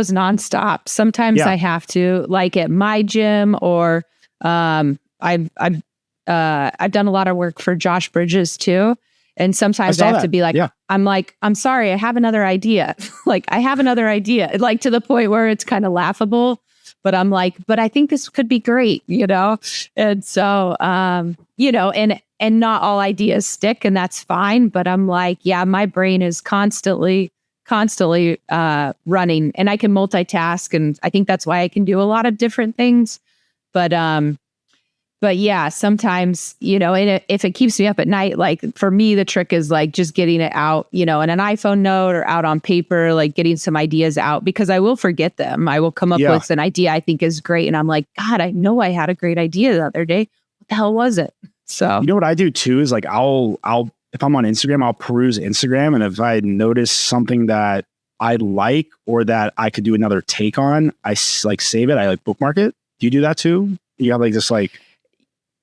Speaker 2: nonstop.
Speaker 3: Sometimes I have to, like at my gym, or I've done a lot of work for Josh Bridges too. And sometimes I have to be like, I'm sorry, I have another idea. Like I have another idea, like to the point where it's kind of laughable, but I'm like, but I think this could be great, you know? And so, you know, and not all ideas stick, and that's fine. But I'm like, yeah, my brain is constantly running, and I can multitask. And I think that's why I can do a lot of different things. But yeah, sometimes, you know, and if it keeps me up at night, like for me, the trick is like just getting it out, you know, in an iPhone note or out on paper, like getting some ideas out, because I will forget them. I will come up with an idea I think is great. And I'm like, God, I know I had a great idea the other day. What the hell was it? So,
Speaker 2: you know what I do too is like, I'll, if I'm on Instagram, I'll peruse Instagram. And if I notice something that I like, or that I could do another take on, I like save it. I like bookmark it. Do you do that too? You have like this like,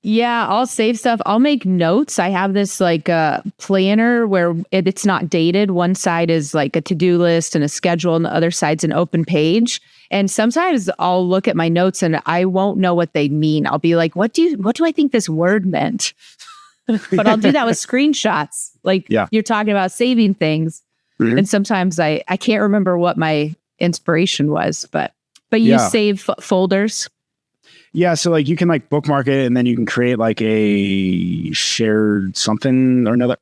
Speaker 3: yeah, I'll save stuff. I'll make notes. I have this like planner where it's not dated. One side is like a to-do list and a schedule, and the other side's an open page. And sometimes I'll look at my notes and I won't know what they mean. I'll be like, what do I think this word meant? But I'll do that with screenshots. Like you're talking about saving things. Mm-hmm. And sometimes I can't remember what my inspiration was, but you save folders.
Speaker 2: Yeah. So like you can like bookmark it, and then you can create like a shared something or another.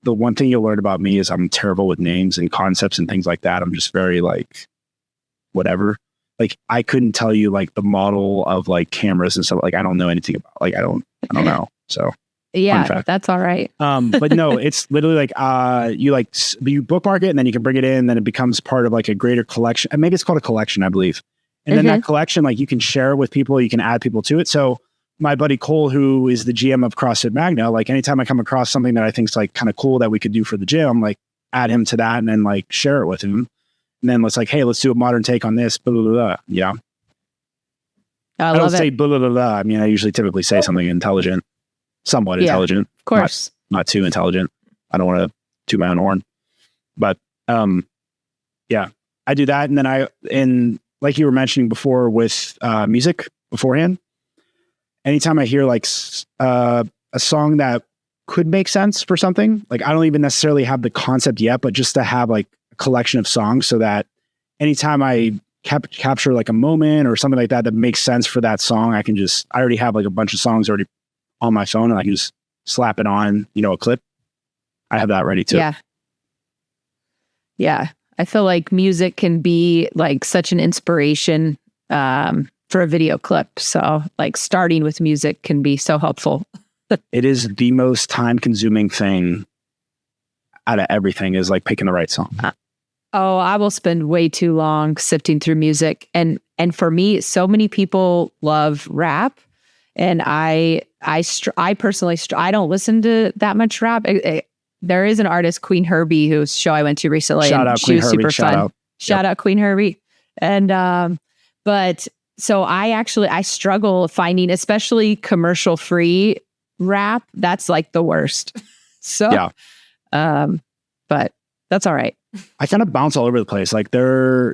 Speaker 2: The one thing you'll learn about me is I'm terrible with names and concepts and things like that. I'm just very like, whatever. Like I couldn't tell you like the model of like cameras and stuff. Like I don't know anything about, like, I don't know. So
Speaker 3: yeah, that's all right.
Speaker 2: But no, it's literally like, you bookmark it, and then you can bring it in, then it becomes part of like a greater collection. And maybe it's called a collection, I believe. And then that collection, like you can share it with people, you can add people to it. So my buddy Cole, who is the GM of CrossFit Magna, like anytime I come across something that I think is like kind of cool that we could do for the gym, like add him to that and then like share it with him. And then it's like, hey, let's do a modern take on this, blah, blah, blah, blah. Yeah. I don't say blah, blah, blah, blah. I mean, I usually typically say something intelligent, somewhat intelligent.
Speaker 3: Of course.
Speaker 2: Not too intelligent. I don't want to toot my own horn. But yeah, I do that. And then like you were mentioning before with music beforehand, anytime I hear like a song that could make sense for something, like I don't even necessarily have the concept yet, but just to have like a collection of songs so that anytime I capture like a moment or something like that that makes sense for that song, I already have like a bunch of songs already on my phone and I can just slap it on, a clip. I have that ready too.
Speaker 3: Yeah. Yeah. I feel like music can be like such an inspiration for a video clip. So like starting with music can be so helpful.
Speaker 2: It is the most time consuming thing out of everything is like picking the right song.
Speaker 3: I will spend way too long sifting through music. And for me, so many people love rap. And I personally, I don't listen to that much rap. There is an artist, Queen Herbie, whose show I went to recently.
Speaker 2: Shout out Queen Herbie.
Speaker 3: Super fun. Shout out Queen Herbie. And, but so I struggle finding, especially commercial free rap. That's like the worst. So, yeah. But that's all right.
Speaker 2: I kind of bounce all over the place. Like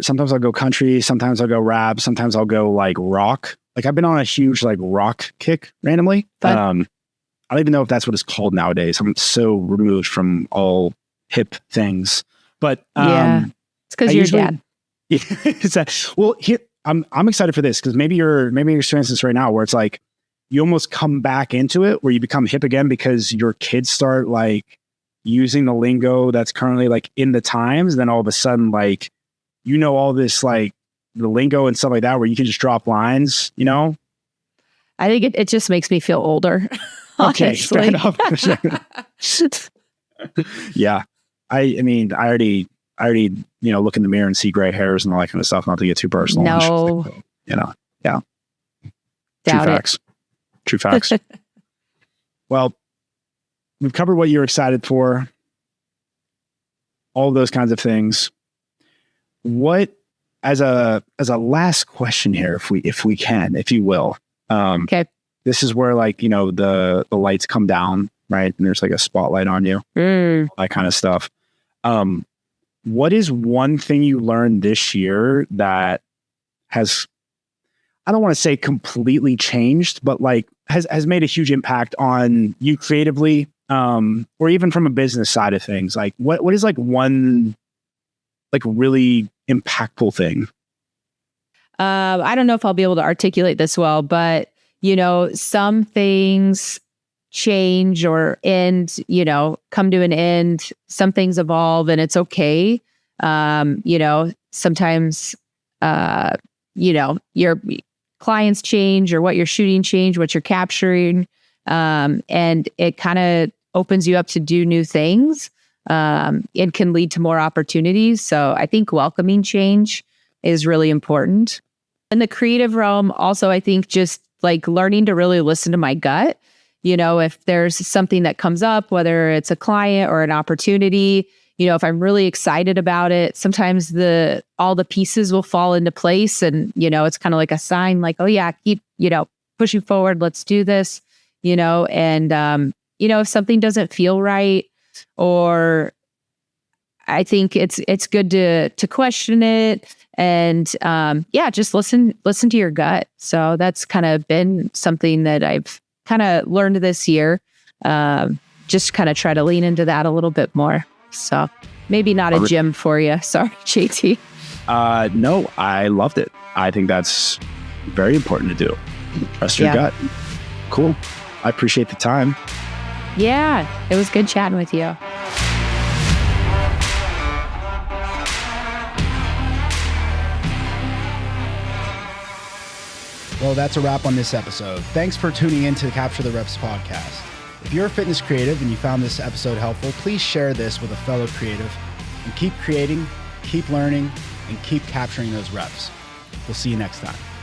Speaker 2: sometimes I'll go country, sometimes I'll go rap, sometimes I'll go like rock. Like I've been on a huge like rock kick randomly. I don't even know if that's what it's called nowadays. I'm so removed from all hip things. But
Speaker 3: yeah, it's because you're dad.
Speaker 2: Yeah, well, here I'm excited for this because maybe you're experiencing this right now where it's like you almost come back into it where you become hip again because your kids start like using the lingo that's currently like in the times. And then all of a sudden, like, all this like the lingo and stuff like that where you can just drop lines,
Speaker 3: I think it just makes me feel older.
Speaker 2: Okay, fair enough. Yeah. I mean, I already, look in the mirror and see gray hairs and all that kind of stuff, not to get too personal.
Speaker 3: No.
Speaker 2: Yeah.
Speaker 3: Doubt
Speaker 2: True facts. Well, we've covered what you're excited for, all those kinds of things. What, as a last question here, if we can, if you will.
Speaker 3: Okay.
Speaker 2: This is where like, the lights come down, right? And there's like a spotlight on you, that kind of stuff. What is one thing you learned this year that has, I don't want to say completely changed, but like has made a huge impact on you creatively, or even from a business side of things? Like what is like one like really impactful thing?
Speaker 3: I don't know if I'll be able to articulate this well, but some things change or end, come to an end. Some things evolve and it's okay. Sometimes, your clients change or what you're shooting change, what you're capturing. And it kind of opens you up to do new things. It can lead to more opportunities. So I think welcoming change is really important. In the creative realm, also, I think just like learning to really listen to my gut. If there's something that comes up, whether it's a client or an opportunity, if I'm really excited about it, sometimes all the pieces will fall into place. And, it's kind of like a sign like, oh yeah, keep, pushing forward. Let's do this, and, if something doesn't feel right, or I think it's good to question it and, just listen to your gut. So that's kind of been something that I've kind of learned this year. Just kind of try to lean into that a little bit more. So maybe not a gym for you. Sorry, JT.
Speaker 2: No, I loved it. I think that's very important to do. Trust your gut. Cool. I appreciate the time.
Speaker 3: Yeah, it was good chatting with you.
Speaker 1: Well, that's a wrap on this episode. Thanks for tuning in to the Capture the Reps podcast. If you're a fitness creative and you found this episode helpful, please share this with a fellow creative and keep creating, keep learning, and keep capturing those reps. We'll see you next time.